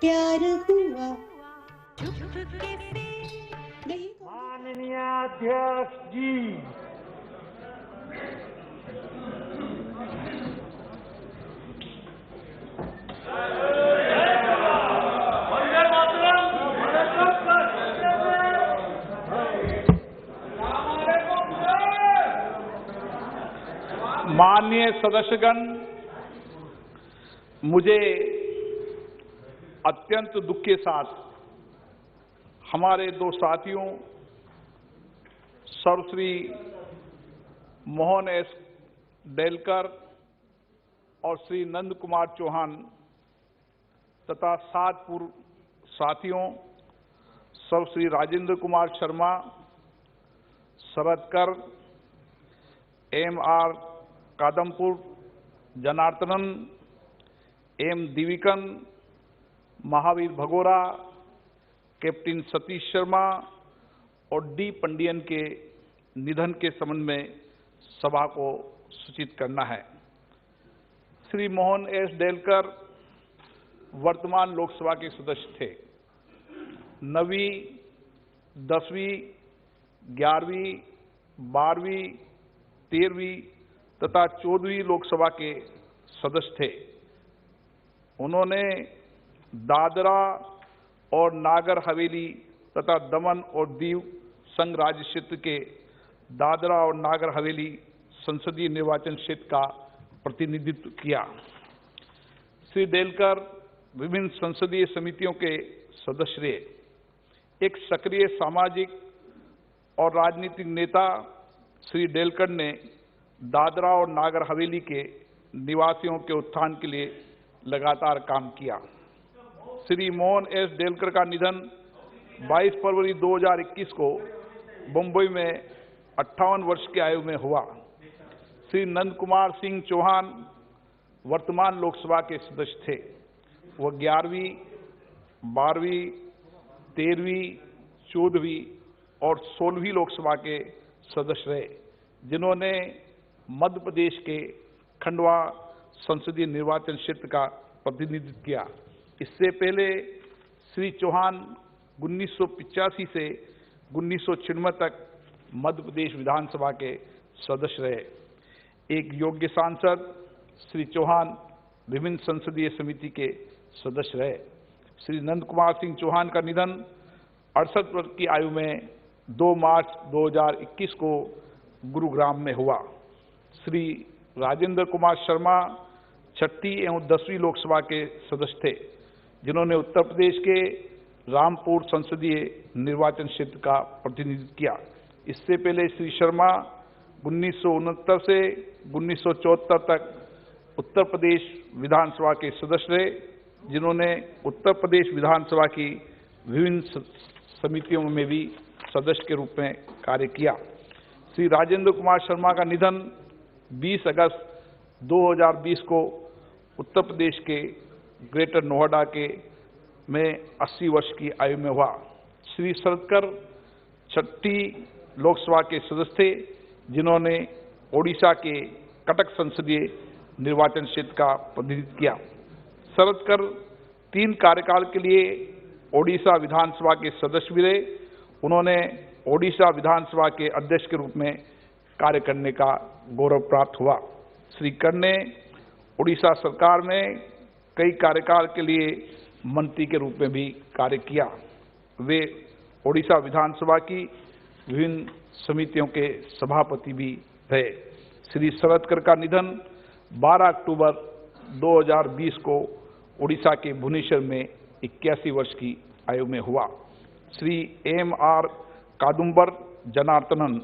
प्यार हुआ। माननीय अध्यक्ष जी, माननीय सदस्यगण, मुझे अत्यंत दुख के साथ हमारे दो साथियों सर्वश्री मोहन एस डेलकर और श्री नंद कुमार चौहान तथा 7 पूर्व साथियों सर्वश्री राजेंद्र कुमार शर्मा, शरद कर, M.R. कादमपुर, Janardhanan, M. दिविकन, Mahavir Bhagora, captain Satish Sharma और D. पंडियन के निधन के संबंध में सभा को सूचित करना है। श्री मोहन एस डेलकर वर्तमान लोकसभा के सदस्य थे। 9वीं, 10वीं, 11वीं, 12वीं, 13वीं तथा 14वीं लोकसभा के सदस्य थे। उन्होंने दादरा और नागर हवेली तथा दमन और दीव संघ राज्य क्षेत्र के दादरा और नागर हवेली संसदीय निर्वाचन क्षेत्र का प्रतिनिधित्व किया। श्री डेलकर विभिन्न संसदीय समितियों के सदस्य रहे। एक सक्रिय सामाजिक और राजनीतिक नेता श्री डेलकर ने दादरा और नागर हवेली के निवासियों के उत्थान के लिए लगातार काम किया। श्री मोहन एस डेलकर का निधन 22 फरवरी 2021 को मुंबई में 58 वर्ष की आयु में हुआ। श्री नंद कुमार सिंह चौहान वर्तमान लोकसभा के सदस्य थे। वह 11वीं, 12वीं, 13वीं, 14वीं और 16वीं लोकसभा के सदस्य रहे, जिन्होंने मध्य प्रदेश के खंडवा संसदीय निर्वाचन क्षेत्र का प्रतिनिधित्व किया। इससे पहले श्री चौहान 1985 से 1996 तक मध्य प्रदेश विधानसभा के सदस्य रहे। एक योग्य सांसद श्री चौहान विभिन्न संसदीय समिति के सदस्य रहे। श्री नंद कुमार सिंह चौहान का निधन 68 वर्ष की आयु में 2 मार्च 2021 को गुरुग्राम में हुआ। श्री राजेंद्र कुमार शर्मा 6ठी एवं 10वीं लोकसभा के सदस्य थे, जिन्होंने उत्तर प्रदेश के रामपुर संसदीय निर्वाचन क्षेत्र का प्रतिनिधित्व किया। इससे पहले श्री शर्मा 1969 से 1974 तक उत्तर प्रदेश विधानसभा के सदस्य रहे, जिन्होंने उत्तर प्रदेश विधानसभा की विभिन्न समितियों में भी सदस्य के रूप में कार्य किया। श्री राजेंद्र कुमार शर्मा का निधन 20 अगस्त 2020 को उत्तर प्रदेश के ग्रेटर नोएडा के में 80 वर्ष की आयु में हुआ। श्री शरदकर 6ठी लोकसभा के सदस्य थे, जिन्होंने ओडिशा के कटक संसदीय निर्वाचन क्षेत्र का प्रतिनिधित्व किया। शरदकर 3 कार्यकाल के लिए ओडिशा विधानसभा के सदस्य भी रहे। उन्होंने ओडिशा विधानसभा के अध्यक्ष के रूप में कार्य करने का गौरव प्राप्त हुआ। श्री कर ने ओडिशा सरकार में कई कार्यकाल के लिए मंत्री के रूप में भी कार्य किया। वे ओडिशा विधानसभा की विभिन्न समितियों के सभापति भी रहे। श्री शरदकर का निधन 12 अक्टूबर 2020 को ओडिशा के भुवनेश्वर में 81 वर्ष की आयु में हुआ। श्री M.R. कादम्बर जनार्दनन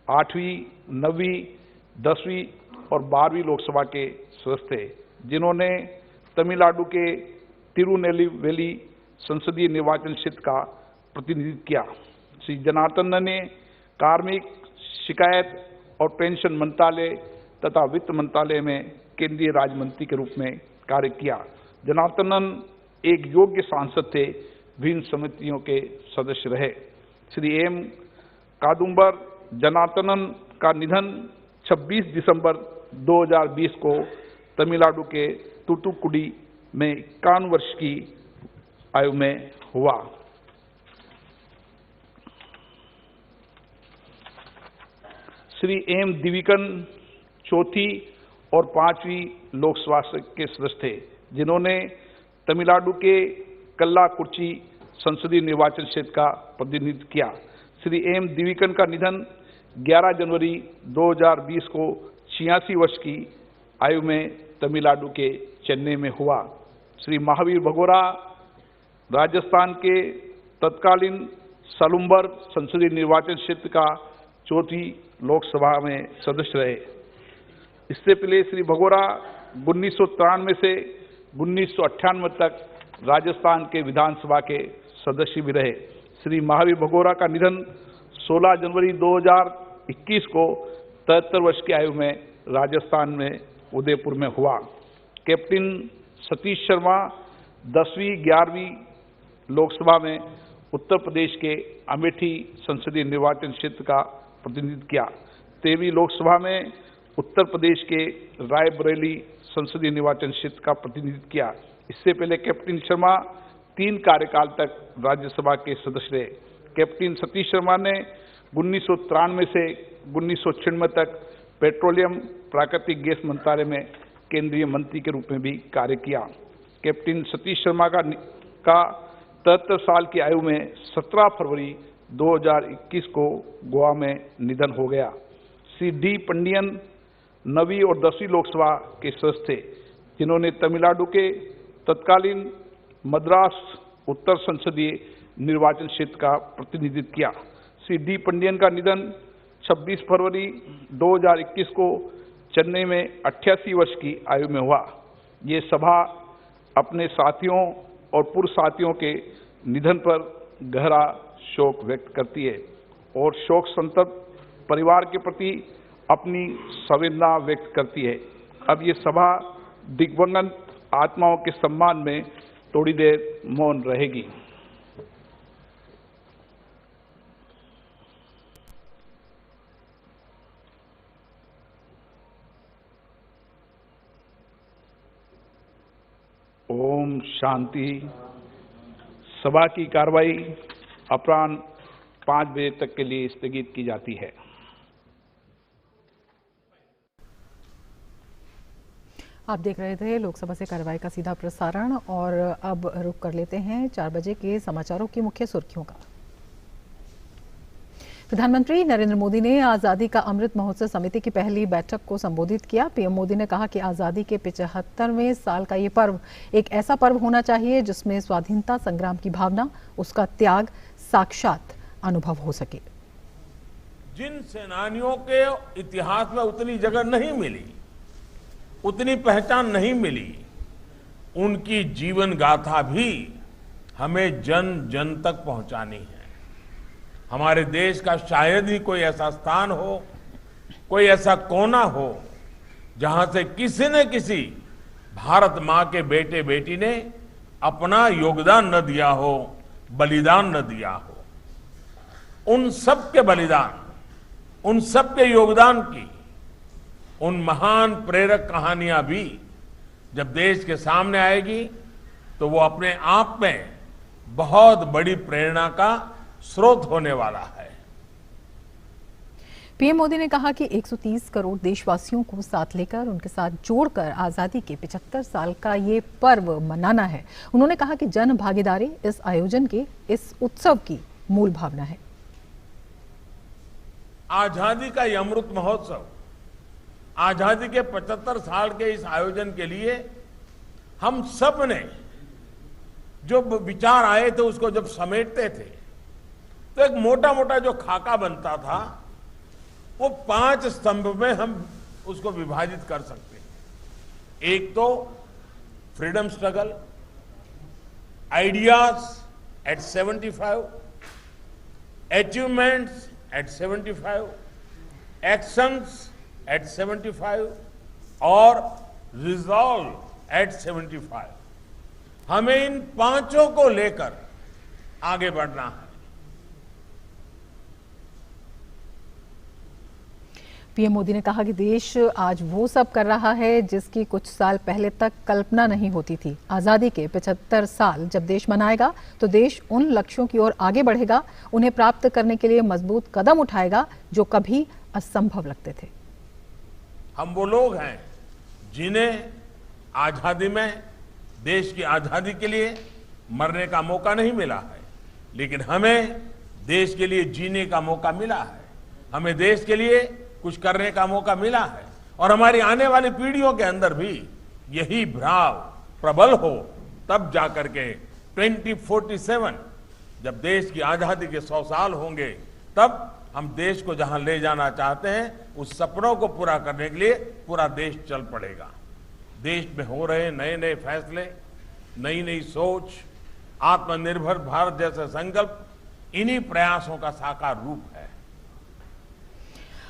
8वीं, 9वीं, 10वीं और 12वीं लोकसभा के सदस्य थे, जिन्होंने तमिलनाडु के तिरुनेलवेली संसदीय निर्वाचन क्षेत्र का प्रतिनिधित्व किया। श्री जनार्दनन ने कार्मिक, शिकायत और पेंशन मंत्रालय तथा वित्त मंत्रालय में केंद्रीय राज्य मंत्री के रूप में कार्य किया। जनार्दनन एक योग्य सांसद थे, विभिन्न समितियों के सदस्य रहे। श्री M. कादम्बर जनार्दनन का निधन 26 दिसंबर 2020 को तमिलनाडु के तूतुकुड़ी में 51 वर्ष की आयु में हुआ। श्री एम दिविकन चौथी और पांचवी लोकसभा के सदस्य थे, जिन्होंने तमिलनाडु के कल्लाकुर्ची संसदीय निर्वाचन क्षेत्र का प्रतिनिधित्व किया। श्री एम दिविकन का निधन 11 जनवरी 2020 को 86 वर्ष की आयु में तमिलनाडु के चेन्नई में हुआ। श्री महावीर भगोरा राजस्थान के तत्कालीन सलुम्बर संसदीय निर्वाचन क्षेत्र का चौथी लोकसभा में सदस्य रहे। इससे पहले श्री भगोरा 1993 से 1998 तक राजस्थान के विधानसभा के सदस्य भी रहे। श्री महावीर भगोरा का निधन 16 जनवरी 2021 को 73 वर्ष की आयु में राजस्थान में उदयपुर में हुआ। कैप्टन सतीश शर्मा 10वीं 11वीं लोकसभा में उत्तर प्रदेश के अमेठी संसदीय निर्वाचन क्षेत्र का प्रतिनिधित्व किया। 13वीं लोकसभा में उत्तर प्रदेश के रायबरेली संसदीय निर्वाचन क्षेत्र का प्रतिनिधित्व किया। इससे पहले कैप्टन शर्मा 3 कार्यकाल तक राज्यसभा के सदस्य रहे। कैप्टन सतीश शर्मा ने 1993 से 1996 तक पेट्रोलियम प्राकृतिक गैस मंत्रालय में केंद्रीय मंत्री के रूप में भी कार्य किया। कैप्टन सतीश शर्मा का 73 साल की आयु में 17 फरवरी 2021 को गोवा में निधन हो गया। श्री डी पंडियन 9वीं और 10वीं लोकसभा के सदस्य थे, जिन्होंने तमिलनाडु के तत्कालीन मद्रास उत्तर संसदीय निर्वाचन क्षेत्र का प्रतिनिधित्व किया। श्री डी पंडियन का निधन 26 फरवरी 2021 को चेन्नई में 88 वर्ष की आयु में हुआ। ये सभा अपने साथियों और पूर्व साथियों के निधन पर गहरा शोक व्यक्त करती है और शोक संतप्त परिवार के प्रति अपनी संवेदना व्यक्त करती है। अब ये सभा दिवंगत आत्माओं के सम्मान में थोड़ी देर मौन रहेगी। ओम शांति। सभा की कार्रवाई अपराह्न 5 बजे तक के लिए स्थगित की जाती है। आप देख रहे थे लोकसभा से कार्रवाई का सीधा प्रसारण और अब रुक कर लेते हैं 4 बजे के समाचारों की मुख्य सुर्खियों का। प्रधानमंत्री नरेंद्र मोदी ने आजादी का अमृत महोत्सव समिति की पहली बैठक को संबोधित किया। पीएम मोदी ने कहा कि आजादी के 75वें साल का ये पर्व एक ऐसा पर्व होना चाहिए जिसमें स्वाधीनता संग्राम की भावना, उसका त्याग साक्षात अनुभव हो सके। जिन सेनानियों के इतिहास में उतनी जगह नहीं मिली, उतनी पहचान नहीं मिली, उनकी जीवन गाथा भी हमें जन जन तक पहुंचानी है। हमारे देश का शायद ही कोई ऐसा स्थान हो, कोई ऐसा कोना हो जहां से किसी न किसी भारत मां के बेटे बेटी ने अपना योगदान न दिया हो, बलिदान न दिया हो। उन सब के बलिदान, उन सब के योगदान की उन महान प्रेरक कहानियां भी जब देश के सामने आएगी तो वो अपने आप में बहुत बड़ी प्रेरणा का स्रोत होने वाला है। पीएम मोदी ने कहा कि 130 करोड़ देशवासियों को साथ लेकर, उनके साथ जोड़कर आजादी के 75 साल का ये पर्व मनाना है। उन्होंने कहा कि जन भागीदारी इस आयोजन के, इस उत्सव की मूल भावना है। आजादी का ये अमृत महोत्सव, आजादी के 75 साल के इस आयोजन के लिए हम सब ने जो विचार आए थे उसको जब समेटते थे तो एक मोटा मोटा जो खाका बनता था वो 5 स्तंभ में हम उसको विभाजित कर सकते हैं। एक तो freedom struggle, ideas at 75, achievements at 75, actions at 75 और रिजॉल्व एट 75। हमें इन 5 को लेकर आगे बढ़ना है। पीएम मोदी ने कहा कि देश आज वो सब कर रहा है जिसकी कुछ साल पहले तक कल्पना नहीं होती थी। आज़ादी के 75 साल जब देश मनाएगा तो देश उन लक्ष्यों की ओर आगे बढ़ेगा, उन्हें प्राप्त करने के लिए मजबूत कदम उठाएगा जो कभी असंभव लगते थे। हम वो लोग हैं जिन्हें आजादी में, देश की आजादी के लिए मरने का मौका नहीं मिला है, लेकिन हमें देश के लिए जीने का मौका मिला है। हमें देश के लिए कुछ करने का मौका मिला है और हमारी आने वाली पीढ़ियों के अंदर भी यही भाव प्रबल हो, तब जाकर के 2047 जब देश की आजादी के 100 साल होंगे, तब हम देश को जहां ले जाना चाहते हैं उस सपनों को पूरा करने के लिए पूरा देश चल पड़ेगा। देश में हो रहे नए नए फैसले, नई नई सोच, आत्मनिर्भर भारत जैसे संकल्प इन्हीं प्रयासों का साकार रूप है।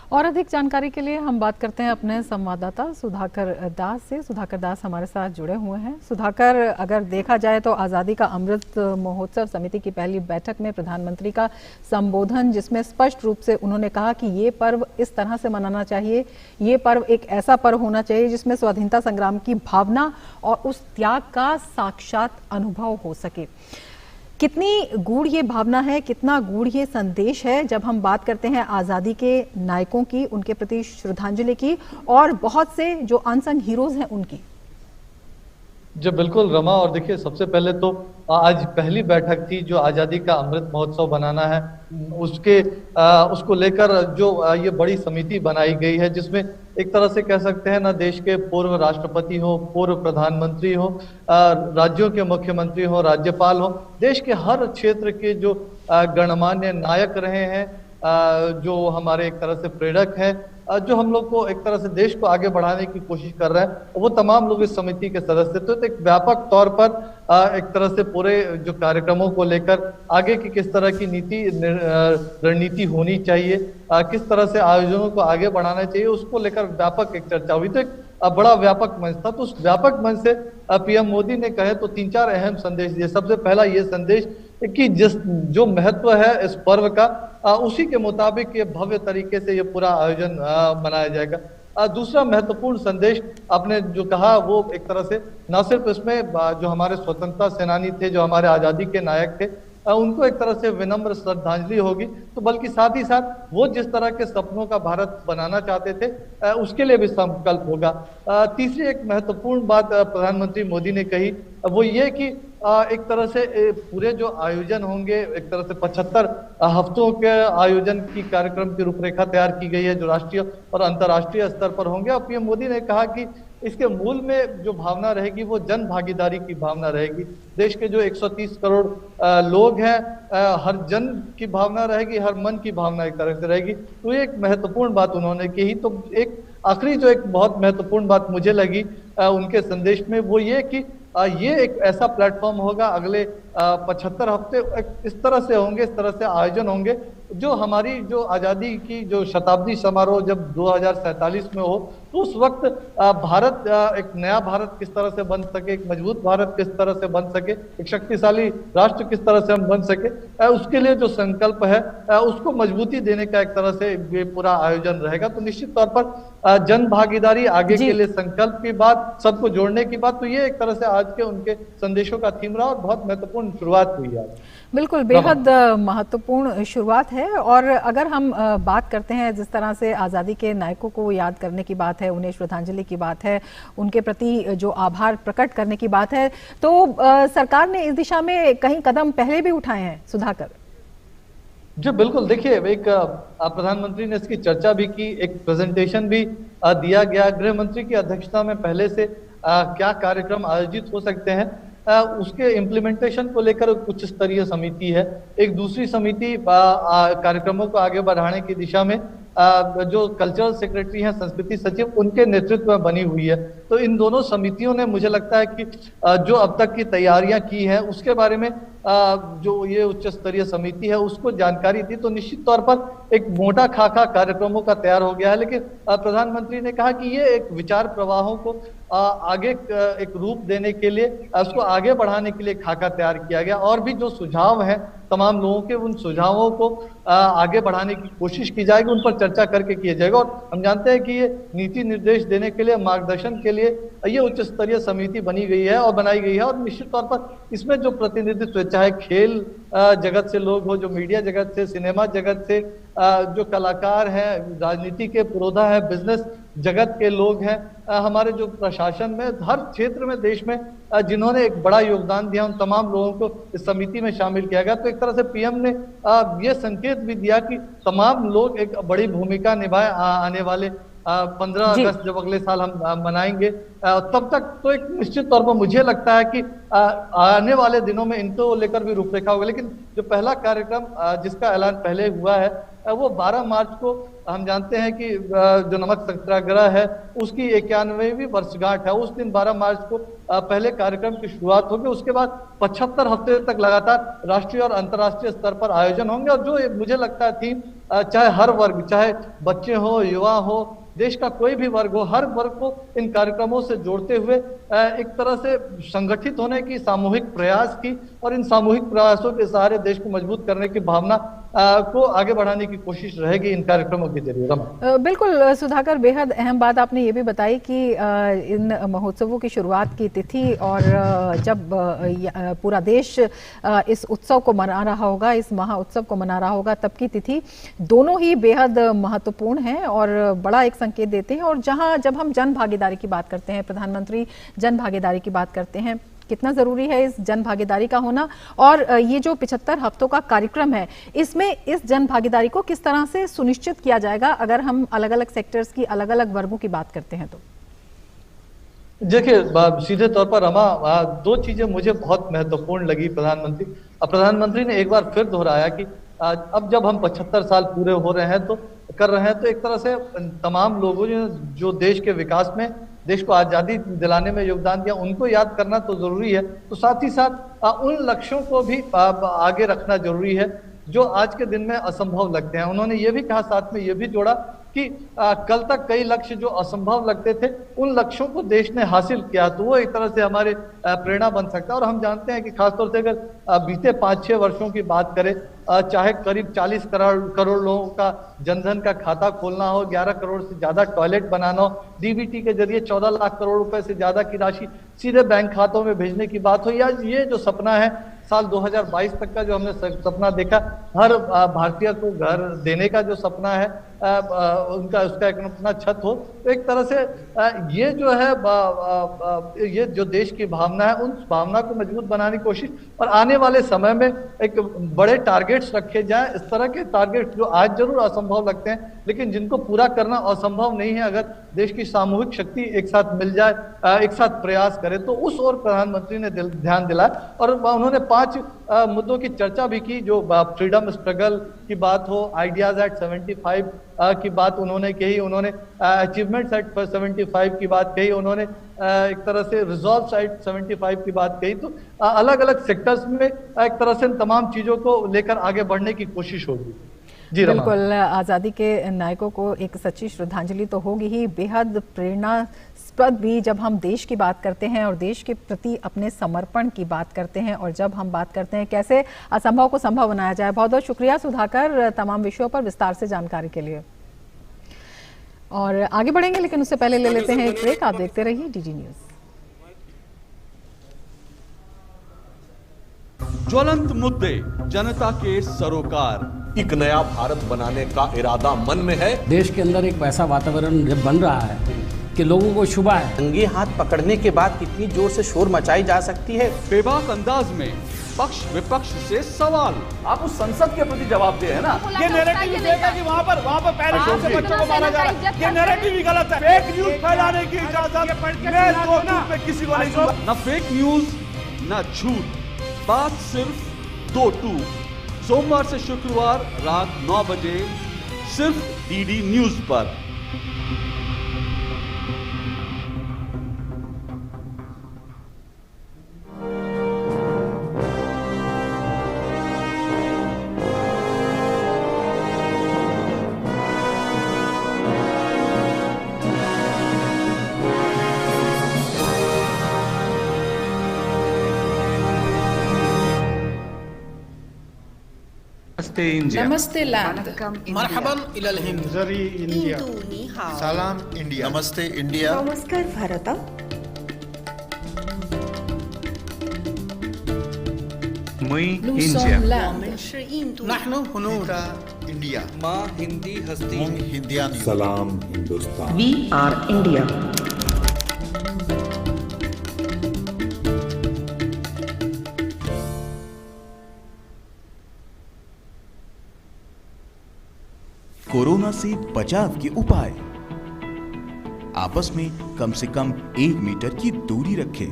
और अधिक जानकारी के लिए हम बात करते हैं अपने संवाददाता सुधाकर दास से। सुधाकर दास हमारे साथ जुड़े हुए हैं। सुधाकर, अगर देखा जाए तो आज़ादी का अमृत महोत्सव समिति की पहली बैठक में प्रधानमंत्री का संबोधन, जिसमें स्पष्ट रूप से उन्होंने कहा कि ये पर्व इस तरह से मनाना चाहिए, ये पर्व एक ऐसा पर्व होना चाहिए जिसमें स्वाधीनता संग्राम की भावना और उस त्याग का साक्षात अनुभव हो सके। कितनी गूढ़ ये भावना है, कितना गूढ़ ये संदेश है जब हम बात करते हैं आज़ादी के नायकों की, उनके प्रति श्रद्धांजलि की और बहुत से जो अनसंग हीरोज हैं उनकी? जी बिल्कुल रमा, और देखिए सबसे पहले तो आज पहली बैठक थी जो आज़ादी का अमृत महोत्सव बनाना है उसको लेकर जो ये बड़ी समिति बनाई गई है, जिसमें एक तरह से कह सकते हैं ना, देश के पूर्व राष्ट्रपति हो, पूर्व प्रधानमंत्री हो, राज्यों के मुख्यमंत्री हो, राज्यपाल हो, देश के हर क्षेत्र के जो गणमान्य नायक रहे हैं, जो हमारे एक तरह से प्रेरक है, जो हम लोग को एक तरह से देश को आगे बढ़ाने की कोशिश कर रहे हैं, वो तमाम लोग इस समिति के सदस्य। तो एक व्यापक तौर पर एक तरह से पूरे जो कार्यक्रमों को लेकर आगे की किस तरह की रणनीति होनी चाहिए, किस तरह से आयोजनों को आगे बढ़ाना चाहिए, उसको लेकर व्यापक एक चर्चा हुई। तो एक बड़ा व्यापक मंच था। तो उस व्यापक मंच से पीएम मोदी ने कहे तो 3-4 अहम संदेश दिए। सबसे पहला ये संदेश कि जो महत्व है इस पर्व का, उसी के मुताबिक ये भव्य तरीके से ये पूरा आयोजन मनाया जाएगा। दूसरा महत्वपूर्ण संदेश आपने जो कहा वो एक तरह से न सिर्फ इसमें जो हमारे स्वतंत्रता सेनानी थे, जो हमारे आजादी के नायक थे, उनको एक तरह से विनम्र श्रद्धांजलि होगी, तो बल्कि साथ ही साथ वो जिस तरह के सपनों का भारत बनाना चाहते थे उसके लिए भी संकल्प होगा। तीसरी एक महत्वपूर्ण बात प्रधानमंत्री मोदी ने कही वो ये कि एक तरह से पूरे जो आयोजन होंगे, एक तरह से 75 हफ्तों के आयोजन की कार्यक्रम की रूपरेखा तैयार की गई है जो राष्ट्रीय और अंतर्राष्ट्रीय स्तर पर होंगे। और पीएम मोदी ने कहा कि इसके मूल में जो भावना रहेगी वो जन भागीदारी की भावना रहेगी। देश के जो 130 करोड़ लोग हैं, हर जन की भावना रहेगी, हर मन की भावना एक तरह से रहेगी। तो ये एक महत्वपूर्ण बात उन्होंने कही। तो एक आखिरी जो एक बहुत महत्वपूर्ण बात मुझे लगी उनके संदेश में वो ये कि ये एक ऐसा प्लेटफॉर्म होगा, अगले 75 हफ्ते इस तरह से होंगे, इस तरह से आयोजन होंगे जो हमारी जो आज़ादी की जो शताब्दी समारोह जब 2047 में हो, तो उस वक्त भारत एक नया भारत किस तरह से बन सके, एक मजबूत भारत किस तरह से बन सके, एक शक्तिशाली राष्ट्र किस तरह से हम बन सके, उसके लिए जो संकल्प है उसको मजबूती देने का एक तरह से ये पूरा आयोजन रहेगा। तो निश्चित तौर पर जन भागीदारी, आगे के लिए संकल्प की बात, सबको जोड़ने की बात, तो ये एक तरह से आज के उनके संदेशों का थीम रहा और बहुत महत्वपूर्ण शुरुआत हुई आज। बिल्कुल, बेहद महत्वपूर्ण शुरुआत है। और अगर हम बात करते हैं जिस तरह से आज़ादी के नायकों को याद करने की बात है, उन्हें श्रद्धांजलि की बात है, उनके प्रति जो आभार प्रकट करने की बात है, तो सरकार ने इस दिशा में कई कदम पहले भी उठाए हैं। सुधाकर जी बिल्कुल, देखिए एक प्रधानमंत्री ने इसकी चर्चा भी की, एक प्रेजेंटेशन भी दिया गया। गृह मंत्री की अध्यक्षता में पहले से क्या कार्यक्रम आयोजित हो सकते हैं उसके इम्प्लीमेंटेशन को लेकर उच्च स्तरीय समिति है। एक दूसरी समिति कार्यक्रमों को आगे बढ़ाने की दिशा में जो कल्चरल सेक्रेटरी हैं, संस्कृति सचिव, उनके नेतृत्व में बनी हुई है। तो इन दोनों समितियों ने मुझे लगता है कि जो अब तक की तैयारियां की है उसके बारे में जो ये उच्च स्तरीय समिति है उसको जानकारी दी, तो निश्चित तौर पर एक मोटा खाका कार्यक्रमों का तैयार हो गया है। लेकिन प्रधानमंत्री ने कहा कि ये एक विचार प्रवाहों को आगे एक रूप देने के लिए, उसको आगे बढ़ाने के लिए खाका तैयार किया गया, और भी जो सुझाव हैं तमाम लोगों के, उन सुझावों को आगे बढ़ाने की कोशिश की जाएगी, उन पर चर्चा करके किया जाएगा। और हम जानते हैं कि ये नीति निर्देश देने के लिए, मार्गदर्शन के लिए ये उच्च स्तरीय समिति बनी गई है और बनाई गई है। और निश्चित तौर पर इसमें जो प्रतिनिधित्व, चाहे खेल जगत से लोग हो, जो मीडिया जगत से, सिनेमा जगत से, जो कलाकार हैं, राजनीति के पुरोधा है, बिजनेस जगत के लोग हैं, हमारे जो प्रशासन में हर क्षेत्र में देश में जिन्होंने एक बड़ा योगदान दिया, उन तमाम लोगों को इस समिति में शामिल किया गया। तो एक तरह से पीएम ने ये संकेत भी दिया कि तमाम लोग एक बड़ी भूमिका निभाए आने वाले 15 अगस्त जब अगले साल हम मनाएंगे, तब तक तो एक निश्चित तौर पर मुझे लगता है कि आने वाले दिनों में इनको लेकर भी रूपरेखा होगा। लेकिन जो पहला कार्यक्रम जिसका ऐलान पहले हुआ है वो 12 मार्च को, हम जानते हैं कि जो नमक सत्याग्रह है उसकी 91वीं वर्षगांठ है, उस दिन 12 मार्च को पहले कार्यक्रम की शुरुआत होगी। उसके बाद 75 हफ्ते तक लगातार राष्ट्रीय और अंतर्राष्ट्रीय स्तर पर आयोजन होंगे। और जो मुझे लगता है थीम, चाहे हर वर्ग, चाहे बच्चे हो, युवा हो, देश का कोई भी वर्ग हो, हर वर्ग को इन कार्यक्रमों से जोड़ते हुए एक तरह से संगठित होने की, सामूहिक प्रयास की, और इन सामूहिक प्रयासों के सहारे देश को मजबूत करने की भावना को आगे बढ़ाने की कोशिश रहेगी इन कार्यक्रमों के जरिए। बिल्कुल सुधाकर, बेहद अहम बात आपने ये भी बताई कि इन महोत्सवों की शुरुआत की तिथि और जब पूरा देश इस उत्सव को मना रहा होगा, इस महा उत्सव को मना रहा होगा, तब की तिथि दोनों ही बेहद महत्वपूर्ण हैं और बड़ा एक संकेत देते हैं। और जब हम जन भागीदारी की बात करते हैं, प्रधानमंत्री जन भागीदारी की बात करते हैं, कितना जरूरी है इस जन भागीदारी का होना, और ये जो 75 हफ्तों का कार्यक्रम है, इसमें इस जन भागीदारी को किस तरह से सुनिश्चित किया जाएगा, अगर हम अलग अलग सेक्टर्स की, अलग अलग वर्गों की बात करते हैं तो? देखिए, सीधे तौर पर रमा, दो चीजें मुझे बहुत महत्वपूर्ण लगी प्रधानमंत्री ने एक बार फिर दोहराया कि अब जब हम 75 साल पूरे हो रहे हैं, तो कर रहे हैं, तो एक तरह से तमाम लोगों ने जो देश के विकास में, देश को आजादी दिलाने में योगदान दिया, उनको याद करना तो जरूरी है। तो साथ ही साथ उन लक्ष्यों को भी आगे रखना जरूरी है जो आज के दिन में असंभव लगते हैं। उन्होंने ये भी कहा, साथ में ये भी जोड़ा कि कल तक कई लक्ष्य जो असंभव लगते थे, उन लक्ष्यों को देश ने हासिल किया, तो वो एक तरह से हमारे प्रेरणा बन सकता है। और हम जानते हैं कि खासतौर से अगर बीते 5-6 वर्षों की बात करें, चाहे करीब 40 करोड़ लोगों का जनधन का खाता खोलना हो, 11 करोड़ से ज्यादा टॉयलेट बनाना हो, डीबीटी के जरिए 14 लाख करोड़ रुपए से ज्यादा की राशि सीधे बैंक खातों में भेजने की बात हो, या ये जो सपना है साल 2022 तक का जो हमने सपना देखा, हर भारतीय को घर देने का जो सपना है, उसका एक अपना छत हो, तो एक तरह से ये जो है ये जो देश की भावना है, उन भावना को मजबूत बनाने की कोशिश, और आने वाले समय में एक बड़े टारगेट्स रखे जाएं, इस तरह के टारगेट्स जो आज जरूर असंभव लगते हैं, लेकिन जिनको पूरा करना असंभव नहीं है। अगर देश की सामूहिक शक्ति एक साथ मिल जाए, एक साथ प्रयास करे, तो उस ओर प्रधानमंत्री ने ध्यान दिलाया। और उन्होंने 5 मुद्दों की चर्चा भी की, जो फ्रीडम स्ट्रगल की बात हो, आइडियाज एट 75 की बात उन्होंने कही, उन्होंने अचीवमेंट्स एट 75 की बात कही, उन्होंने एक तरह से रिजॉल्व्स एट 75 की बात कही। तो अलग अलग सेक्टर्स में एक तरह से तमाम चीजों को लेकर आगे बढ़ने की कोशिश होगी। बिल्कुल, आज़ादी के नायकों को एक सच्ची श्रद्धांजलि तो होगी ही, बेहद प्रेरणास्पद भी जब हम देश की बात करते हैं और देश के प्रति अपने समर्पण की बात करते हैं, और जब हम बात करते हैं कैसे असंभव को संभव बनाया जाए। बहुत बहुत शुक्रिया सुधाकर तमाम विषयों पर विस्तार से जानकारी के लिए। और आगे बढ़ेंगे, लेकिन उससे पहले ले लेते हैं एक ब्रेक। आप देखते रहिए डीडी न्यूज। ज्वलंत मुद्दे, जनता के सरोकार, एक नया भारत बनाने का इरादा मन में है। देश के अंदर एक वैसा वातावरण जब बन रहा है कि लोगों को शुभा है। रंगे हाथ पकड़ने के बाद कितनी जोर से शोर मचाई जा सकती है। बेबाक अंदाज में पक्ष विपक्ष से सवाल। आप उस संसद के प्रति जवाब दे, है ना? ये नैरेटिव देता कि वहाँ पर पैलेस से बच्चों को मारा जा रहा है, ये नैरेटिव ही गलत है। फेक न्यूज फैलाने की इजाजत मैं 2 टूक पे किसी को नहीं दूंगा। न फेक न्यूज न झूठ, बात सिर्फ 2 टूक। सोमवार से शुक्रवार रात 9 बजे सिर्फ डीडी न्यूज पर। नमस्ते इंडिया। नमस्ते लैंड। मरहबन इलल हिंद। जरी इंडिया। सलाम इंडिया। नमस्ते इंडिया। नमस्कार भारत। मुई इंडिया। नहनु हुनूर इंडिया। माँ हिंदी हस्ती। हिंदियानी। सलाम Hindustan. We are India. Corona से बचाव के उपाय। आपस में कम से कम 1 मीटर की दूरी रखें।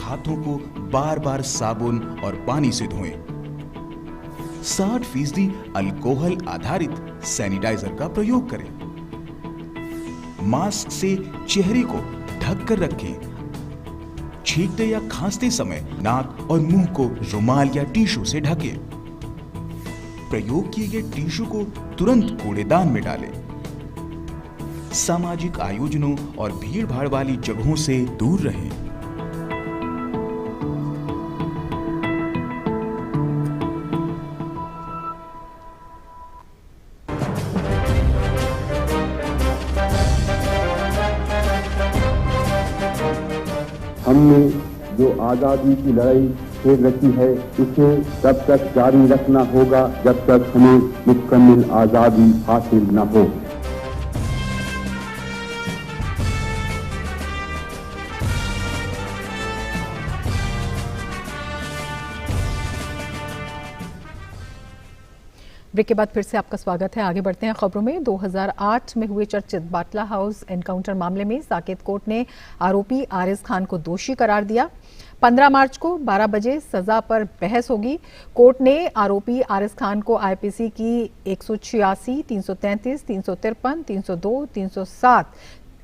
हाथों को बार बार साबुन और पानी से धोएं। 60% अल्कोहल आधारित सैनिटाइजर का प्रयोग करें। मास्क से चेहरे को ढक कर रखें। छींकते या खांसते समय नाक और मुंह को रुमाल या टिश्यू से ढकें। प्रयोग किए गए टिश्यू को तुरंत कूड़ेदान में डालें। सामाजिक आयोजनों और भीड़ भाड़ वाली जगहों से दूर रहें। हमने जो आजादी की लड़ाई छेड़ रखी है उसे तब तक जारी रखना होगा जब तक हमें मुकम्मल आजादी हासिल न हो। ब्रेक के बाद फिर से आपका स्वागत है। आगे बढ़ते हैं खबरों में। 2008 में हुए चर्चित बाटला हाउस एनकाउंटर मामले में साकेत कोर्ट ने आरोपी आरिज खान को दोषी करार दिया। 15 मार्च को 12 बजे सजा पर बहस होगी। कोर्ट ने आरोपी आरिज खान को आईपीसी की 186, 333, 353, 302, 307,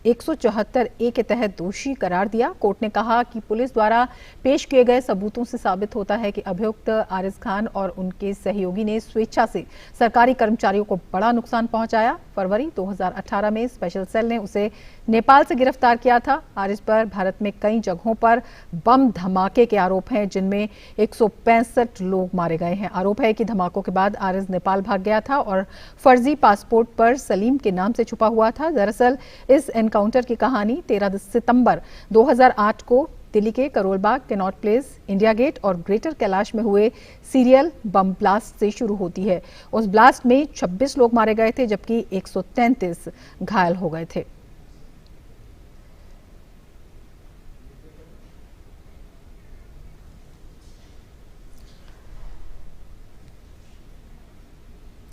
174 ए के तहत दोषी करार दिया। कोर्ट ने कहा कि पुलिस द्वारा पेश किए गए सबूतों से साबित होता है कि अभियुक्त आरिज खान और उनके सहयोगी ने स्वेच्छा से सरकारी कर्मचारियों को बड़ा नुकसान पहुंचाया। फरवरी 2018 में स्पेशल सेल ने उसे नेपाल से गिरफ्तार किया था। आरिज पर भारत में कई जगहों पर बम धमाके के आरोप हैं, जिनमें 165 लोग मारे गए हैं। आरोप है कि धमाकों के बाद आरिज नेपाल भाग गया था और फर्जी पासपोर्ट पर सलीम के नाम से छुपा हुआ था। दरअसल इस एनकाउंटर की कहानी 13 सितंबर 2008 को दिल्ली के Karol Bagh, Connaught Place, India Gate और ग्रेटर कैलाश में हुए सीरियल बम ब्लास्ट से शुरू होती है। उस ब्लास्ट में 26 लोग मारे गए थे, जबकि 133 घायल हो गए थे।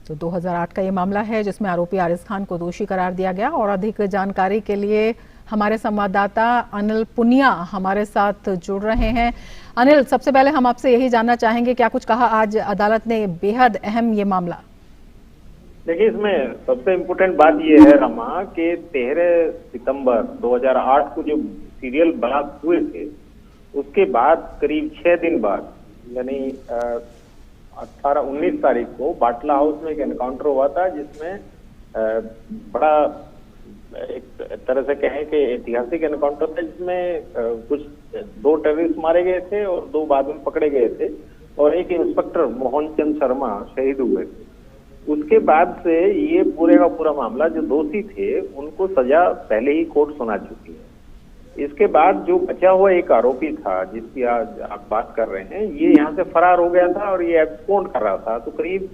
तो 2008 का ये मामला है जिसमें आरोपी आरिज खान को दोषी करार दिया गया। और अधिक जानकारी के लिए हमारे संवाददाता अनिल पुनिया हमारे साथ जुड़ रहे हैं। अनिल, सबसे पहले हम आपसे यही जानना चाहेंगे, क्या कुछ कहा आज अदालत ने? बेहद अहम ये मामला। देखिए, इसमें सबसे इम्पोर्टेंट बात ये है रमा कि 13 सितंबर 2008 को जो सीरियल ब्लास्ट हुए थे, उसके बाद करीब 6 दिन बाद यानी 19 तारीख को बाटला हाउस में एक एनकाउंटर हुआ था, जिसमें बड़ा एक तरह से कहें कि ऐतिहासिक एनकाउंटर था, जिसमें कुछ 2 टेररिस्ट मारे गए थे और 2 बाद में पकड़े गए थे और एक इंस्पेक्टर मोहन चंद शर्मा शहीद हुए थे। उसके बाद से ये पूरे का पूरा मामला, जो दोषी थे उनको सजा पहले ही कोर्ट सुना चुकी है। इसके बाद जो बचा हुआ एक आरोपी था जिसकी आज आप बात कर रहे हैं, ये यहाँ से फरार हो गया था और ये एब्सकॉन्ड कर रहा था। तो करीब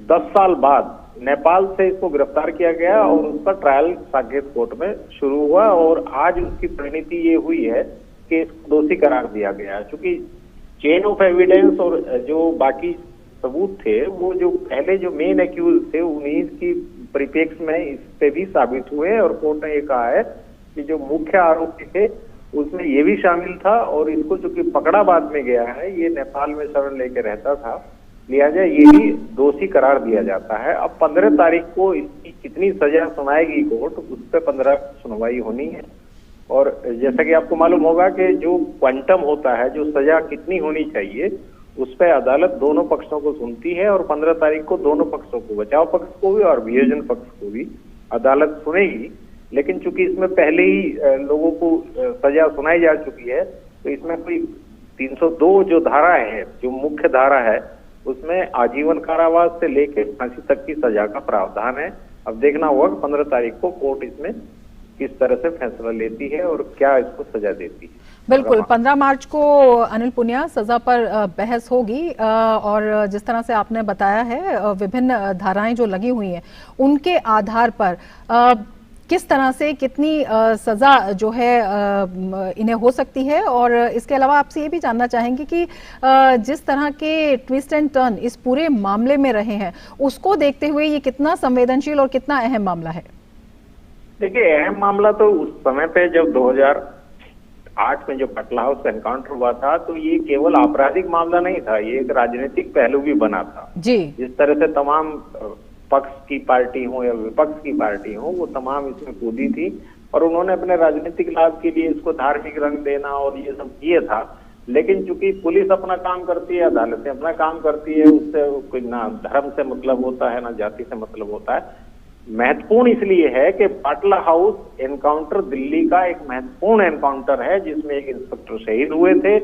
10 साल बाद नेपाल से इसको गिरफ्तार किया गया और उसका ट्रायल साकेत कोर्ट में शुरू हुआ और आज उसकी परिणति ये हुई है कि इसको दोषी करार दिया गया। चूंकि चेन ऑफ एविडेंस और जो बाकी सबूत थे, वो जो पहले जो मेन एक्यूज थे उन्हीं की परिप्रेक्ष्य में इस पे भी साबित हुए और कोर्ट ने ये कहा है कि जो मुख्य आरोपी थे उसमें ये भी शामिल था और इसको चूंकि पकड़ा बाद में गया है, ये नेपाल में शरण लेके रहता था, लिहाजा ये भी दोषी करार दिया जाता है। अब 15 तारीख को इसकी कितनी सजा सुनाएगी कोर्ट, उस पर 15 सुनवाई होनी है। और जैसा कि आपको मालूम होगा कि जो क्वांटम होता है, जो सजा कितनी होनी चाहिए, उस पर अदालत दोनों पक्षों को सुनती है और 15 तारीख को दोनों पक्षों को, बचाव पक्ष को भी और वियोजन पक्ष को भी अदालत सुनेगी। लेकिन चूंकि इसमें पहले ही लोगों को सजा सुनाई जा चुकी है, तो इसमें कोई 302 जो धारा है, जो मुख्य धारा है, उसमें आजीवन कारावास से लेकर फांसी तक की सजा का प्रावधान है। अब देखना होगा कि 15 तारीख को कोर्ट इसमें किस तरह से फैसला लेती है और क्या इसको सजा देती है। बिल्कुल, 15 मार्च को अनिल पुनिया सजा पर बहस होगी और जिस तरह से आपने बताया है विभिन्न धाराएं जो लगी हुई हैं उनके आधार पर किस तरह से कितनी सजा जो है इन्हें हो सकती है। और इसके अलावा आपसे ये भी जानना चाहेंगे कि जिस तरह के ट्विस्ट एंड टर्न इस पूरे मामले में रहे हैं उसको देखते हुए ये कितना संवेदनशील और कितना अहम मामला है? देखिए, अहम मामला तो उस समय पे जब 2008 में जो पटला हाउस एनकाउंटर हुआ था तो ये केवल आपराधिक मामला नहीं था, ये एक राजनीतिक पहलू भी बना था जी। जिस तरह से तमाम पक्ष की पार्टी हो या विपक्ष की पार्टी हो वो तमाम इसमें कूदी थी और उन्होंने अपने राजनीतिक लाभ के लिए इसको धार्मिक रंग देना और ये सब किया था। लेकिन चूंकि पुलिस अपना काम करती है, अदालतें अपना काम करती है, उससे कोई ना धर्म से मतलब होता है ना जाति से मतलब होता है। महत्वपूर्ण इसलिए है कि पाटला हाउस एनकाउंटर दिल्ली का एक महत्वपूर्ण एनकाउंटर है जिसमें एक इंस्पेक्टर शहीद हुए थे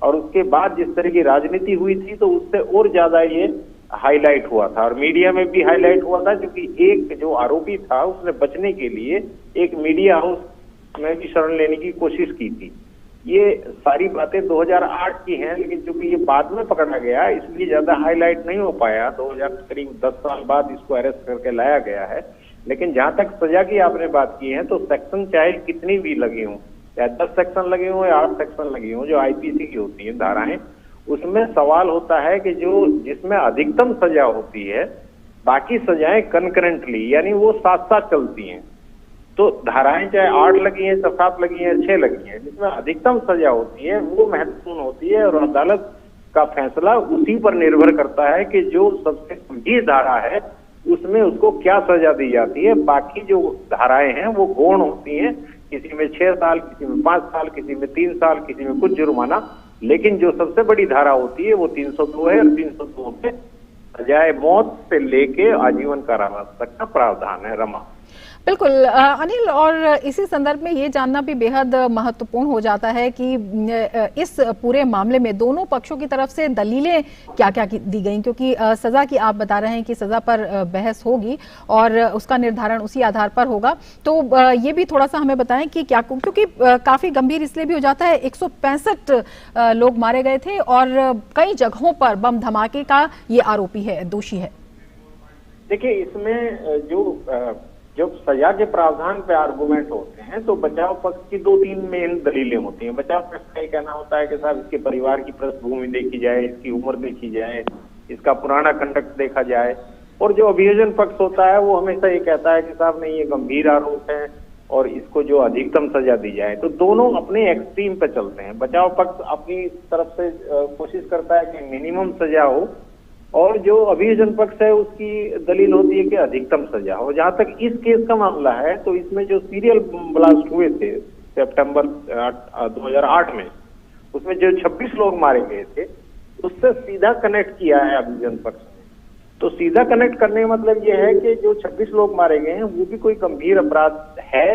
और उसके बाद जिस तरह की राजनीति हुई थी तो उससे और ज्यादा ये हाईलाइट हुआ था और मीडिया में भी हाईलाइट हुआ था क्योंकि एक जो आरोपी था उसने बचने के लिए एक मीडिया हाउस में भी शरण लेने की कोशिश की थी। ये सारी बातें 2008 की हैं लेकिन चूंकि ये बाद में पकड़ा गया इसलिए ज्यादा हाईलाइट नहीं हो पाया। 2000 करीब 10 साल बाद इसको अरेस्ट करके लाया गया है। लेकिन जहां तक सजा की आपने बात की है तो सेक्शन चाहे कितनी भी लगी हो, या 10 सेक्शन लगे हो या 8 सेक्शन लगी हो जो आईपीसी की होती है धाराएं, उसमें सवाल होता है कि जो जिसमें अधिकतम सजा होती है बाकी सजाएं कंकरेंटली यानी वो साथ साथ चलती हैं। तो धाराएं चाहे 8 लगी हैं, 7 लगी हैं, 6 लगी हैं, जिसमें अधिकतम सजा होती है वो महत्वपूर्ण होती है और अदालत का फैसला उसी पर निर्भर करता है कि जो सबसे गंभीर धारा है उसमें उसको क्या सजा दी जाती है। बाकी जो धाराएं हैं वो गौण होती हैं, किसी में 6 साल, किसी में 5 साल, किसी में 3 साल, किसी में कुछ जुर्माना। लेकिन जो सबसे बड़ी धारा होती है वो 302 है और 302 पे सजाए मौत से लेके आजीवन कारावास तक का प्रावधान है। रमा बिल्कुल अनिल, और इसी संदर्भ में ये जानना भी बेहद महत्वपूर्ण हो जाता है कि इस पूरे मामले में दोनों पक्षों की तरफ से दलीलें क्या क्या दी गई, क्योंकि सजा की आप बता रहे हैं कि सजा पर बहस होगी और उसका निर्धारण उसी आधार पर होगा। तो ये भी थोड़ा सा हमें बताएं कि क्या, क्योंकि काफी गंभीर इसलिए भी हो जाता है 165 लोग मारे गए थे और कई जगहों पर बम धमाके का ये आरोपी है, दोषी है। देखिए, इसमें जो सजा के प्रावधान पे आर्गुमेंट होते हैं तो बचाव पक्ष की 2-3 मेन दलीलें होती हैं। बचाव पक्ष का ये कहना होता है कि साहब इसके परिवार की पृष्ठभूमि देखी जाए, इसकी उम्र देखी जाए, इसका पुराना कंडक्ट देखा जाए। और जो अभियोजन पक्ष होता है वो हमेशा ये कहता है कि साहब नहीं, ये गंभीर आरोप है और इसको जो अधिकतम सजा दी जाए। तो दोनों अपने एक्सट्रीम पे चलते हैं। बचाव पक्ष अपनी तरफ से कोशिश करता है कि मिनिमम सजा हो और जो अभियोजन पक्ष है उसकी दलील होती है कि अधिकतम सजा हो। जहां तक इस केस का मामला है तो इसमें जो सीरियल ब्लास्ट हुए थे सितंबर 2008 में, उसमें जो 26 लोग मारे गए थे उससे सीधा कनेक्ट किया है अभियोजन पक्ष ने। तो सीधा कनेक्ट करने का मतलब ये है कि जो 26 लोग मारे गए हैं वो भी कोई गंभीर अपराध है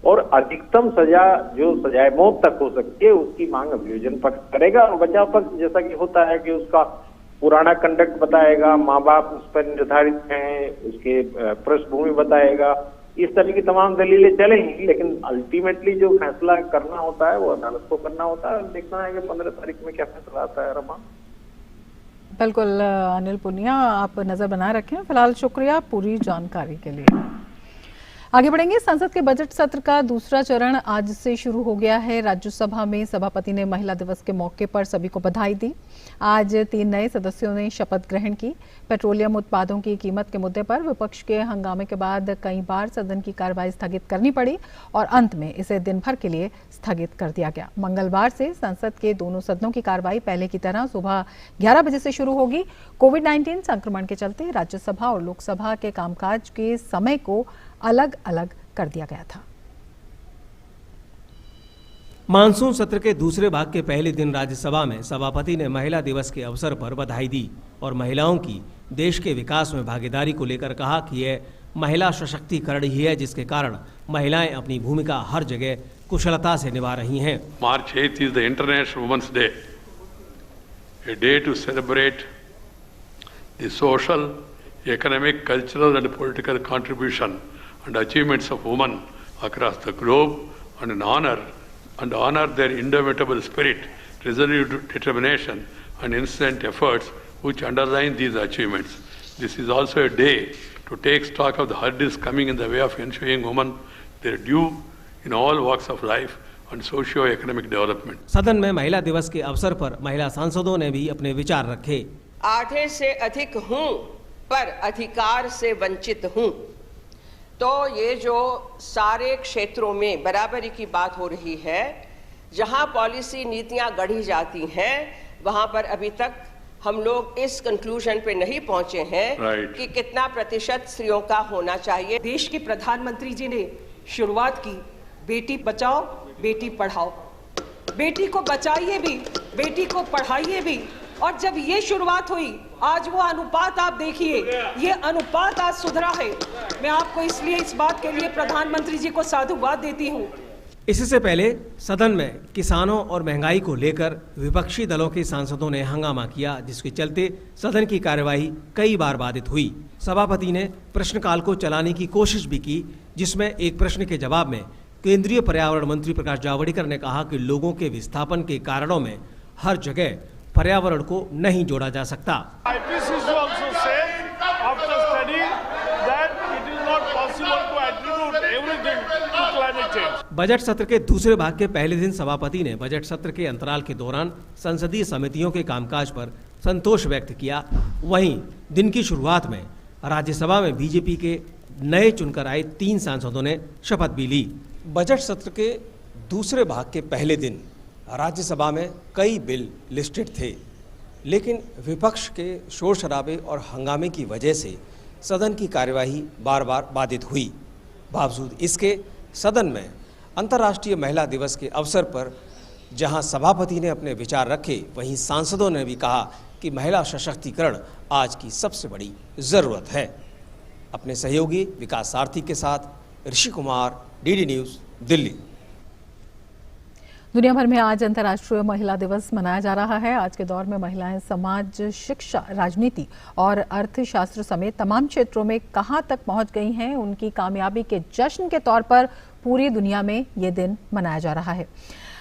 और अधिकतम सजा जो सजाए मौत तक हो सकती है उसकी मांग अभियोजन पक्ष करेगा। और बचाव पक्ष जैसा कि होता है कि उसका पुराना कंडक्ट बताएगा, माँ बाप उस पर निर्धारित हैं, उसके पृष्ठभूमि बताएगा, इस तरह की तमाम दलीलें चलेंगी। लेकिन अल्टीमेटली जो फैसला करना होता है वो अदालत को करना होता है। देखना है कि 15 तारीख में क्या फैसला आता है। रमा बिल्कुल अनिल पुनिया, आप नजर बनाए रखें। फिलहाल शुक्रिया पूरी जानकारी के लिए। आगे बढ़ेंगे। संसद के बजट सत्र का दूसरा चरण आज से शुरू हो गया है। राज्यसभा में सभापति ने महिला दिवस के मौके पर सभी को बधाई दी। आज 3 नए सदस्यों ने शपथ ग्रहण की। पेट्रोलियम उत्पादों की कीमत के मुद्दे पर विपक्ष के हंगामे के बाद कई बार सदन की कार्रवाई स्थगित करनी पड़ी और अंत में इसे दिन भर के लिए स्थगित कर दिया गया। मंगलवार से संसद के दोनों सदनों की कार्रवाई पहले की तरह सुबह 11 बजे से शुरू होगी। कोविड-19 संक्रमण के चलते राज्यसभा और लोकसभा के कामकाज के समय को अलग अलग कर दिया गया था। मानसून सत्र के दूसरे भाग के पहले दिन राज्यसभा में सभापति ने महिला दिवस के अवसर पर बधाई दी और महिलाओं की देश के विकास में भागीदारी को लेकर कहा कि यह महिला सशक्तिकरण ही है जिसके कारण महिलाएं अपनी भूमिका हर जगह कुशलता से निभा रही हैं। March 8th is the International Women's Day, a day to celebrate the social, economic, cultural and political contribution and achievements of women across the globe and honor their indomitable spirit, resolute determination and incessant efforts which underline these achievements. This is also a day to take stock of the hurdles coming in the way of ensuring women their due in all walks of life and socio-economic development. सदन में महिला दिवस के अवसर पर महिला सांसदों ने भी अपने विचार रखे। आधे से अधिक हूं पर अधिकार से वंचित हूं। तो ये जो सारे क्षेत्रों में बराबरी की बात हो रही है, जहां पॉलिसी नीतियां गढ़ी जाती हैं, वहां पर अभी तक हम लोग इस कंक्लूजन पे नहीं पहुंचे हैं कि कितना प्रतिशत स्त्रियों का होना चाहिए। देश के प्रधानमंत्री जी ने शुरुआत की, बेटी बचाओ बेटी पढ़ाओ, बेटी को बचाइए भी बेटी को पढ़ाइए भी। और जब ये शुरुआत हुई, आज वो अनुपात आप देखिए, ये अनुपात आज सुधरा है। मैं आपको इसलिए इस बात के लिए प्रधानमंत्री जी को साधुवाद देती हूँ। इससे पहले सदन में किसानों और महंगाई को लेकर विपक्षी दलों के सांसदों ने हंगामा किया, जिसके चलते सदन की कार्यवाही कई बार बाधित हुई। सभापति ने प्रश्नकाल को चलाने की कोशिश भी की, जिसमें एक प्रश्न के जवाब में केंद्रीय पर्यावरण मंत्री प्रकाश जावड़ेकर ने कहा कि लोगों के विस्थापन के कारणों में हर जगह पर्यावरण को नहीं जोड़ा जा सकता। बजट सत्र के दूसरे भाग के पहले दिन सभापति ने बजट सत्र के अंतराल के दौरान संसदीय समितियों के कामकाज पर संतोष व्यक्त किया। वहीं दिन की शुरुआत में राज्यसभा में बीजेपी के नए चुनकर आए 3 सांसदों ने शपथ भी ली। बजट सत्र के दूसरे भाग के पहले दिन राज्यसभा में कई बिल लिस्टेड थे, लेकिन विपक्ष के शोर शराबे और हंगामे की वजह से सदन की कार्यवाही बार बार बाधित हुई। बावजूद इसके सदन में अंतर्राष्ट्रीय महिला दिवस के अवसर पर जहां सभापति ने अपने विचार रखे, वहीं सांसदों ने भी कहा कि महिला सशक्तिकरण आज की सबसे बड़ी जरूरत है। अपने सहयोगी विकास सारथी के साथ ऋषि कुमार, डीडी न्यूज़, दिल्ली। दुनिया भर में आज अंतर्राष्ट्रीय महिला दिवस मनाया जा रहा है। आज के दौर में महिलाएं समाज, शिक्षा, राजनीति और अर्थशास्त्र समेत तमाम क्षेत्रों में कहां तक पहुंच गई हैं, उनकी कामयाबी के जश्न के तौर पर पूरी दुनिया में ये दिन मनाया जा रहा है।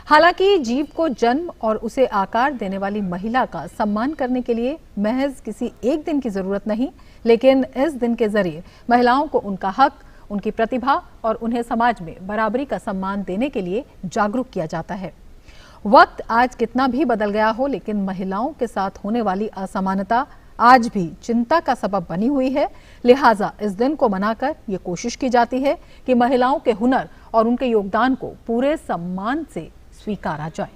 हालांकि जीव को जन्म और उसे आकार देने वाली महिला का सम्मान करने के लिए महज किसी एक दिन की जरूरत नहीं, लेकिन इस दिन के जरिए महिलाओं को उनका हक, उनकी प्रतिभा और उन्हें समाज में बराबरी का सम्मान देने के लिए जागरूक किया जाता है। वक्त आज कितना भी बदल गया हो, लेकिन महिलाओं के साथ होने वाली असमानता आज भी चिंता का सबब बनी हुई है। लिहाजा इस दिन को मनाकर ये कोशिश की जाती है कि महिलाओं के हुनर और उनके योगदान को पूरे सम्मान से स्वीकारा जाए।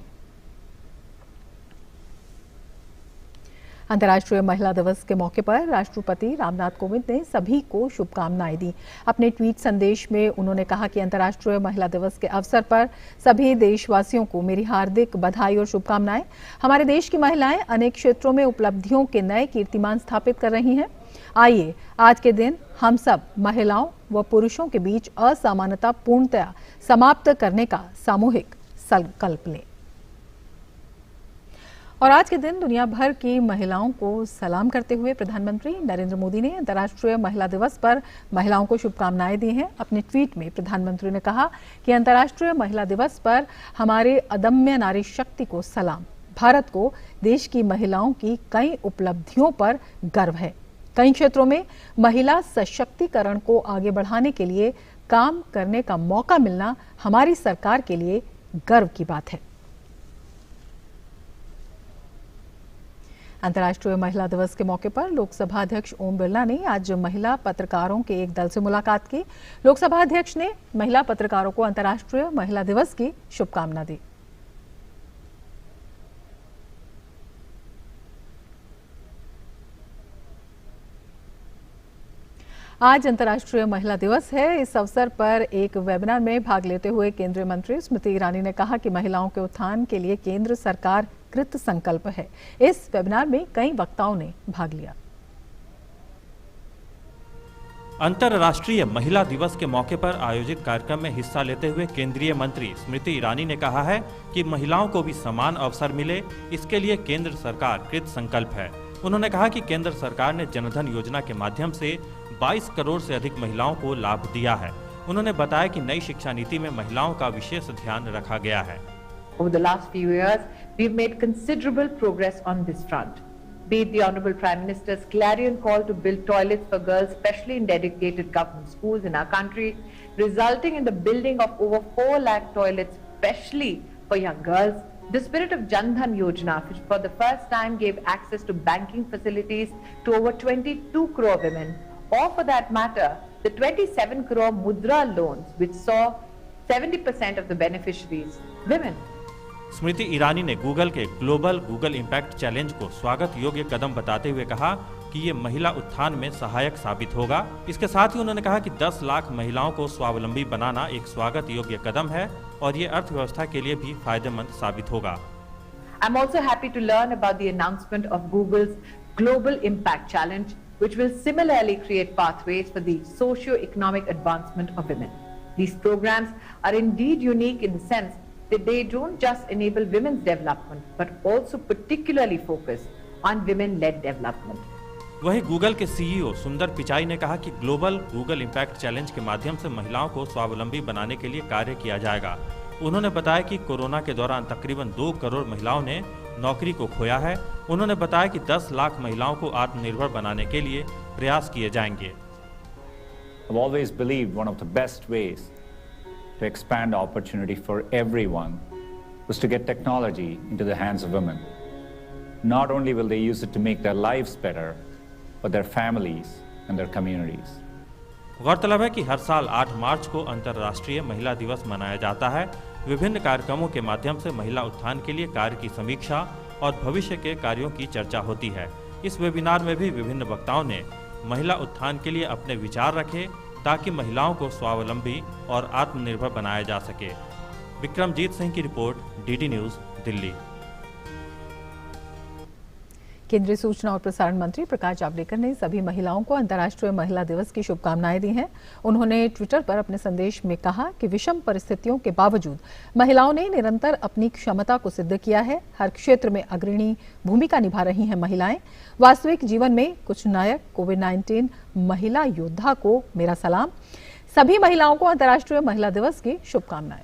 अंतर्राष्ट्रीय महिला दिवस के मौके पर राष्ट्रपति रामनाथ कोविंद ने सभी को शुभकामनाएं दी। अपने ट्वीट संदेश में उन्होंने कहा कि अंतर्राष्ट्रीय महिला दिवस के अवसर पर सभी देशवासियों को मेरी हार्दिक बधाई और शुभकामनाएं। हमारे देश की महिलाएं अनेक क्षेत्रों में उपलब्धियों के नए कीर्तिमान स्थापित कर रही हैं। आइए आज के दिन हम सब महिलाओं व पुरुषों के बीच असमानता पूर्णतया समाप्त करने का सामूहिक संकल्प लें। और आज के दिन दुनिया भर की महिलाओं को सलाम करते हुए प्रधानमंत्री नरेंद्र मोदी ने अंतर्राष्ट्रीय महिला दिवस पर महिलाओं को शुभकामनाएं दी हैं। अपने ट्वीट में प्रधानमंत्री ने कहा कि अंतर्राष्ट्रीय महिला दिवस पर हमारे अदम्य नारी शक्ति को सलाम। भारत को देश की महिलाओं की कई उपलब्धियों पर गर्व है। कई क्षेत्रों में महिला सशक्तिकरण को आगे बढ़ाने के लिए काम करने का मौका मिलना हमारी सरकार के लिए गर्व की बात है। अंतर्राष्ट्रीय महिला दिवस के मौके पर लोकसभा अध्यक्ष ओम बिरला ने आज महिला पत्रकारों के एक दल से मुलाकात की। लोकसभा अध्यक्ष ने महिला पत्रकारों को अंतर्राष्ट्रीय महिला दिवस की शुभकामना दी। आज अंतर्राष्ट्रीय महिला दिवस है। इस अवसर पर एक वेबिनार में भाग लेते हुए केंद्रीय मंत्री स्मृति ईरानी ने कहा कि महिलाओं के उत्थान के लिए केंद्र सरकार कृत संकल्प है। इस वेबिनार में कई वक्ताओं ने भाग लिया। अंतर्राष्ट्रीय महिला दिवस के मौके पर आयोजित कार्यक्रम में हिस्सा लेते हुए केंद्रीय मंत्री स्मृति ईरानी ने कहा है कि महिलाओं को भी समान अवसर मिले, इसके लिए केंद्र सरकार कृत संकल्प है। उन्होंने कहा कि केंद्र सरकार ने जनधन योजना के माध्यम से 22 करोड़ से अधिक महिलाओं को लाभ दिया है। उन्होंने बताया कि नई शिक्षा नीति में महिलाओं का विशेष ध्यान रखा गया है। Over the last few years, we've made considerable progress on this front. Be it the Honorable Prime Minister's clarion call to build toilets for girls, especially in dedicated government schools in our country, resulting in the building of over 4 lakh toilets, especially for young girls. The spirit of Jan Dhan Yojana, which for the first time gave access to banking facilities to over 22 crore women, or for that matter, the 27 crore Mudra loans, which saw 70% of the beneficiaries women. Smriti Irani ने Google के global Google impact challenge को स्वागत योग्य कदम बताते हुए कहा कि ये महिला उत्थान में सहायक साबित होगा। इसके साथ ही उन्होंने कहा कि 10 लाख महिलाओं को स्वावलंबी बनाना एक स्वागत योग्य कदम है और ये अर्थव्यवस्था के लिए भी फायदेमंद साबित होगा। I'm also happy to learn about the announcement of Google's Global Impact Challenge, which will similarly create pathways for the socio-economic advancement of women. These programs are indeed unique in the sense that they don't just enable women's development, but also particularly focus on women-led development. वहीं Google के CEO सुंदर पिचाई ने कहा कि global Google impact challenge के माध्यम से महिलाओं को स्वावलंबी बनाने के लिए कार्य किया जाएगा। उन्होंने बताया कि कोरोना के दौरान तकरीबन 2 करोड़ महिलाओं ने नौकरी को खोया है। उन्होंने बताया कि 10 लाख महिलाओं को आत्मनिर्भर बनाने के लिए प्रयास किए जाएंगे। I've always believed one of the best ways to expand opportunity for everyone was to get technology into the hands of women. Not only will they use it to make their lives better, but their families and their communities. गौरतलब है कि हर साल 8 मार्च को अंतर्राष्ट्रीय महिला दिवस मनाया जाता है। विभिन्न कार्यक्रमों के माध्यम से महिला उत्थान के लिए कार्य की समीक्षा और भविष्य के कार्यों की चर्चा होती है। इस वेबिनार में भी विभिन्न वक्ताओं ने महिला उत्थान के लिए अपने विचार रखे ताकि महिलाओं को स्वावलंबी और आत्मनिर्भर बनाया जा सके। विक्रमजीत सिंह की रिपोर्ट, डीडी न्यूज़, दिल्ली। केंद्रीय सूचना और प्रसारण मंत्री प्रकाश जावड़ेकर ने सभी महिलाओं को अंतर्राष्ट्रीय महिला दिवस की शुभकामनाएं दी हैं। उन्होंने ट्विटर पर अपने संदेश में कहा कि विषम परिस्थितियों के बावजूद महिलाओं ने निरंतर अपनी क्षमता को सिद्ध किया है। हर क्षेत्र में अग्रणी भूमिका निभा रही हैं महिलाएं। वास्तविक जीवन में कुछ नायक कोविड-19 महिला योद्धा को मेरा सलाम। सभी महिलाओं को अंतर्राष्ट्रीय महिला दिवस की शुभकामनाएं।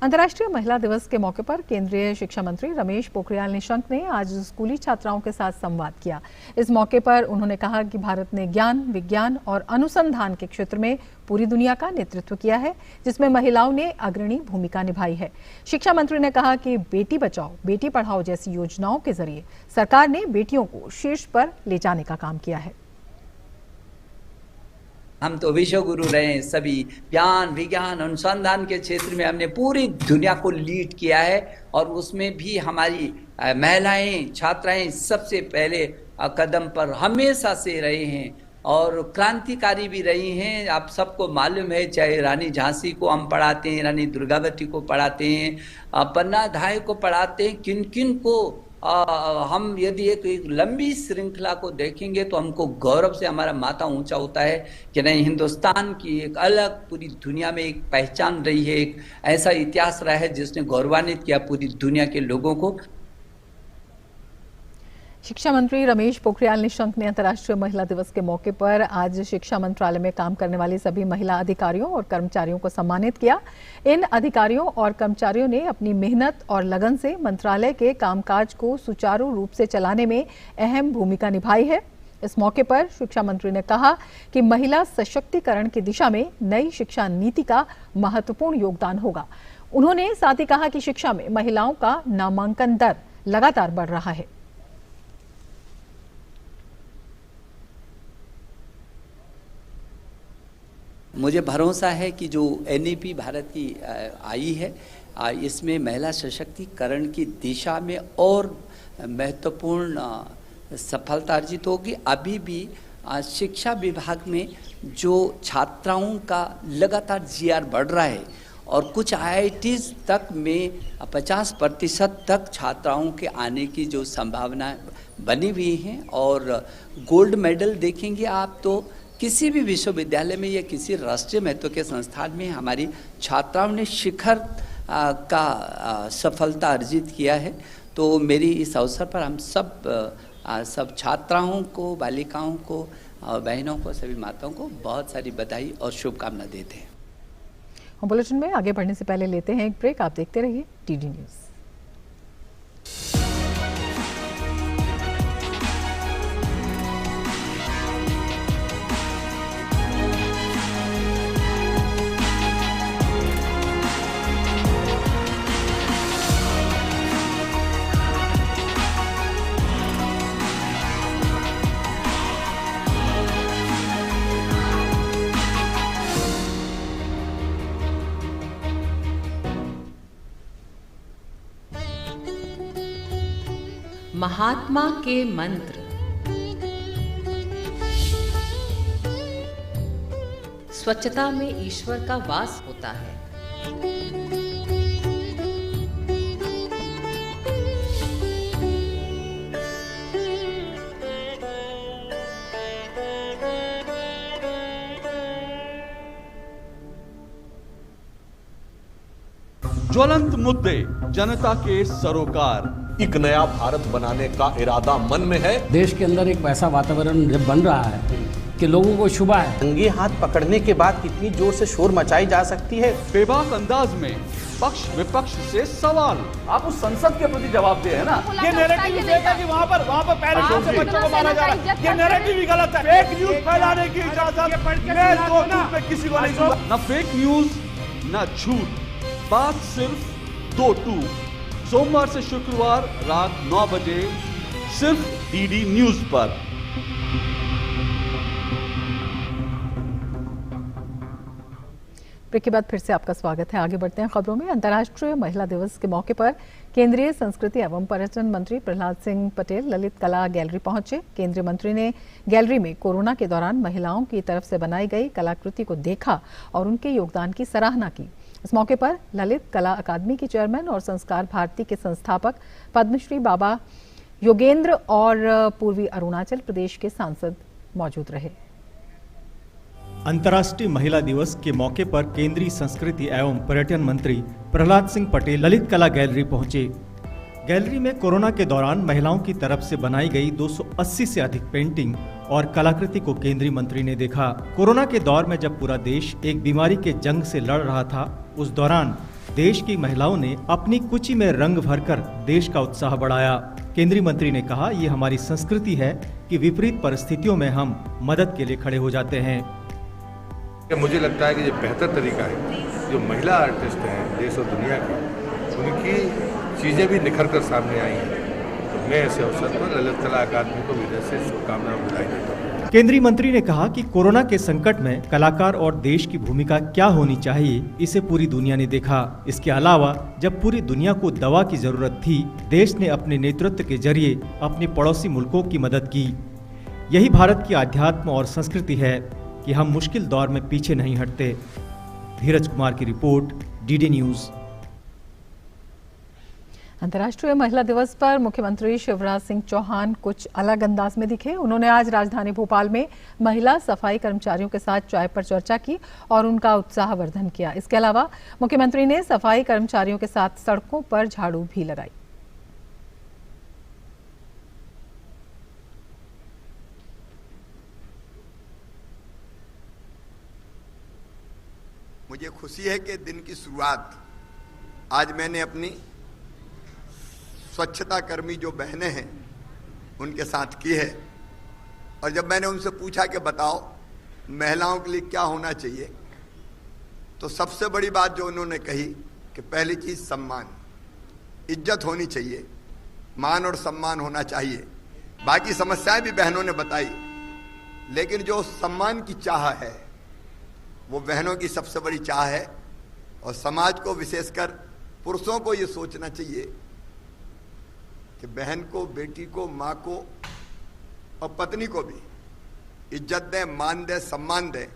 अंतर्राष्ट्रीय महिला दिवस के मौके पर केंद्रीय शिक्षा मंत्री रमेश पोखरियाल निशंक ने आज स्कूली छात्राओं के साथ संवाद किया। इस मौके पर उन्होंने कहा कि भारत ने ज्ञान, विज्ञान और अनुसंधान के क्षेत्र में पूरी दुनिया का नेतृत्व किया है, जिसमें महिलाओं ने अग्रणी भूमिका निभाई है। शिक्षा मंत्री ने कहा कि बेटी बचाओ, बेटी पढ़ाओ जैसी योजनाओं के जरिए सरकार ने बेटियों को शीर्ष पर ले जाने का काम किया है। हम तो विश्व गुरु रहे हैं। सभी ज्ञान, विज्ञान, अनुसंधान के क्षेत्र में हमने पूरी दुनिया को लीड किया है और उसमें भी हमारी महिलाएं, छात्राएं सबसे पहले कदम पर हमेशा से रहे हैं और क्रांतिकारी भी रही हैं। आप सबको मालूम है, चाहे रानी झांसी को हम पढ़ाते हैं, रानी दुर्गावती को पढ़ाते हैं, पन्ना धाय को पढ़ाते हैं, किन किन को हम यदि एक लंबी श्रृंखला को देखेंगे तो हमको गौरव से हमारा माथा ऊंचा होता है कि नहीं, हिंदुस्तान की एक अलग पूरी दुनिया में एक पहचान रही है, एक ऐसा इतिहास रहा है जिसने गौरवान्वित किया पूरी दुनिया के लोगों को। शिक्षा मंत्री रमेश पोखरियाल निशंक ने अंतर्राष्ट्रीय महिला दिवस के मौके पर आज शिक्षा मंत्रालय में काम करने वाली सभी महिला अधिकारियों और कर्मचारियों को सम्मानित किया। इन अधिकारियों और कर्मचारियों ने अपनी मेहनत और लगन से मंत्रालय के कामकाज को सुचारू रूप से चलाने में अहम भूमिका निभाई है। इस मौके पर शिक्षा मंत्री ने कहा कि महिला सशक्तिकरण की दिशा में नई शिक्षा नीति का महत्वपूर्ण योगदान होगा। उन्होंने साथ ही कहा कि शिक्षा में महिलाओं का नामांकन दर लगातार बढ़ रहा है। मुझे भरोसा है कि जो NEP भारत की आई है, इसमें महिला सशक्तिकरण की दिशा में और महत्वपूर्ण सफलता अर्जित होगी। अभी भी शिक्षा विभाग में जो छात्राओं का लगातार GR बढ़ रहा है और कुछ IITs तक में 50% तक छात्राओं के आने की जो संभावना बनी हुई हैं और गोल्ड मेडल देखेंगे आप तो किसी भी विश्वविद्यालय में या किसी राष्ट्रीय महत्व के संस्थान में हमारी छात्राओं ने शिखर का सफलता अर्जित किया है। तो मेरी इस अवसर पर हम सब छात्राओं को, बालिकाओं को और बहनों को, सभी माताओं को बहुत सारी बधाई और शुभकामना देते हैं। बुलेटिन में आगे बढ़ने से पहले लेते हैं एक ब्रेक। आप देखते रहिए टीडी न्यूज़। महात्मा के मंत्र। स्वच्छता में ईश्वर का वास होता है। ज्वलंत मुद्दे, जनता के सरोकार। एक नया भारत बनाने का इरादा मन में है। देश के अंदर एक वैसा वातावरण जब बन रहा है कि लोगों को शुभा है। रंगे हाथ पकड़ने के बाद कितनी जोर से शोर मचाई जा सकती है। बेबाक अंदाज में पक्ष विपक्ष से सवाल। आप उस संसद के प्रति जवाब दे है ना। ये नैरेटिव देगा कि वहाँ पर पहले से बच्चों को मारा जा रहा है, ये नैरेटिव ही गलत है। फेक न्यूज फैलाने की इजाजत मैं दो टूक में किसी को नहीं दूंगा। न फेक न्यूज न झूठ, बात सिर्फ 2 टूक। सोमवार से शुक्रवार रात 9 बजे सिर्फ डीडी न्यूज पर। ब्रेक के बाद फिर से आपका स्वागत है। आगे बढ़ते हैं खबरों में। अंतर्राष्ट्रीय महिला दिवस के मौके पर केंद्रीय संस्कृति एवं पर्यटन मंत्री प्रहलाद सिंह पटेल ललित कला गैलरी पहुंचे। केंद्रीय मंत्री ने गैलरी में कोरोना के दौरान महिलाओं की तरफ से बनाई गई कलाकृति को देखा और उनके योगदान की सराहना की। इस मौके पर ललित कला अकादमी की चेयरमैन और संस्कार भारती के संस्थापक पद्मश्री बाबा योगेंद्र और पूर्वी अरुणाचल प्रदेश के सांसद मौजूद रहे। अंतर्राष्ट्रीय महिला दिवस के मौके पर केंद्रीय संस्कृति एवं पर्यटन मंत्री प्रहलाद सिंह पटेल ललित कला गैलरी पहुंचे। गैलरी में कोरोना के दौरान महिलाओं की तरफ से बनाई गई 280 से अधिक पेंटिंग और कलाकृति को केंद्रीय मंत्री ने देखा। कोरोना के दौर में जब पूरा देश एक बीमारी के जंग से लड़ रहा था, उस दौरान देश की महिलाओं ने अपनी कुची में रंग भरकर देश का उत्साह बढ़ाया। केंद्रीय मंत्री ने कहा, ये हमारी संस्कृति है कि विपरीत परिस्थितियों में हम मदद के लिए खड़े हो जाते हैं। मुझे लगता है कि ये बेहतर तरीका है, जो महिला आर्टिस्ट हैं देश और दुनिया की, उनकी चीज़ें भी निखर कर सामने आई हैं। तो मैं ऐसे अवसर पर ललित कला अकादमी को हृदय से शुभकामनाएं बधाई देता हूँ। केंद्रीय मंत्री ने कहा कि कोरोना के संकट में कलाकार और देश की भूमिका क्या होनी चाहिए, इसे पूरी दुनिया ने देखा। इसके अलावा जब पूरी दुनिया को दवा की जरूरत थी, देश ने अपने नेतृत्व के जरिए अपने पड़ोसी मुल्कों की मदद की। यही भारत की आध्यात्म और संस्कृति है कि हम मुश्किल दौर में पीछे नहीं हटते। धीरज कुमार की रिपोर्ट, डीडी न्यूज़। अंतर्राष्ट्रीय महिला दिवस पर मुख्यमंत्री शिवराज सिंह चौहान कुछ अलग अंदाज में दिखे। उन्होंने आज राजधानी भोपाल में महिला सफाई कर्मचारियों के साथ चाय पर चर्चा की और उनका उत्साहवर्धन किया। इसके अलावा मुख्यमंत्री ने सफाई कर्मचारियों के साथ सड़कों पर झाड़ू भी लगाई। मुझे खुशी है कि दिन की शुरुआत आज मैंने अपनी स्वच्छता कर्मी जो बहनें हैं उनके साथ की है। और जब मैंने उनसे पूछा कि बताओ महिलाओं के लिए क्या होना चाहिए, तो सबसे बड़ी बात जो उन्होंने कही कि पहली चीज सम्मान, इज्जत होनी चाहिए, मान और सम्मान होना चाहिए। बाकी समस्याएं भी बहनों ने बताई, लेकिन जो सम्मान की चाह है वो बहनों की सबसे बड़ी चाह है। और समाज को, विशेषकर पुरुषों को ये सोचना चाहिए कि बहन को, बेटी को, माँ को और पत्नी को भी इज्जत दें, मान दें, सम्मान दें।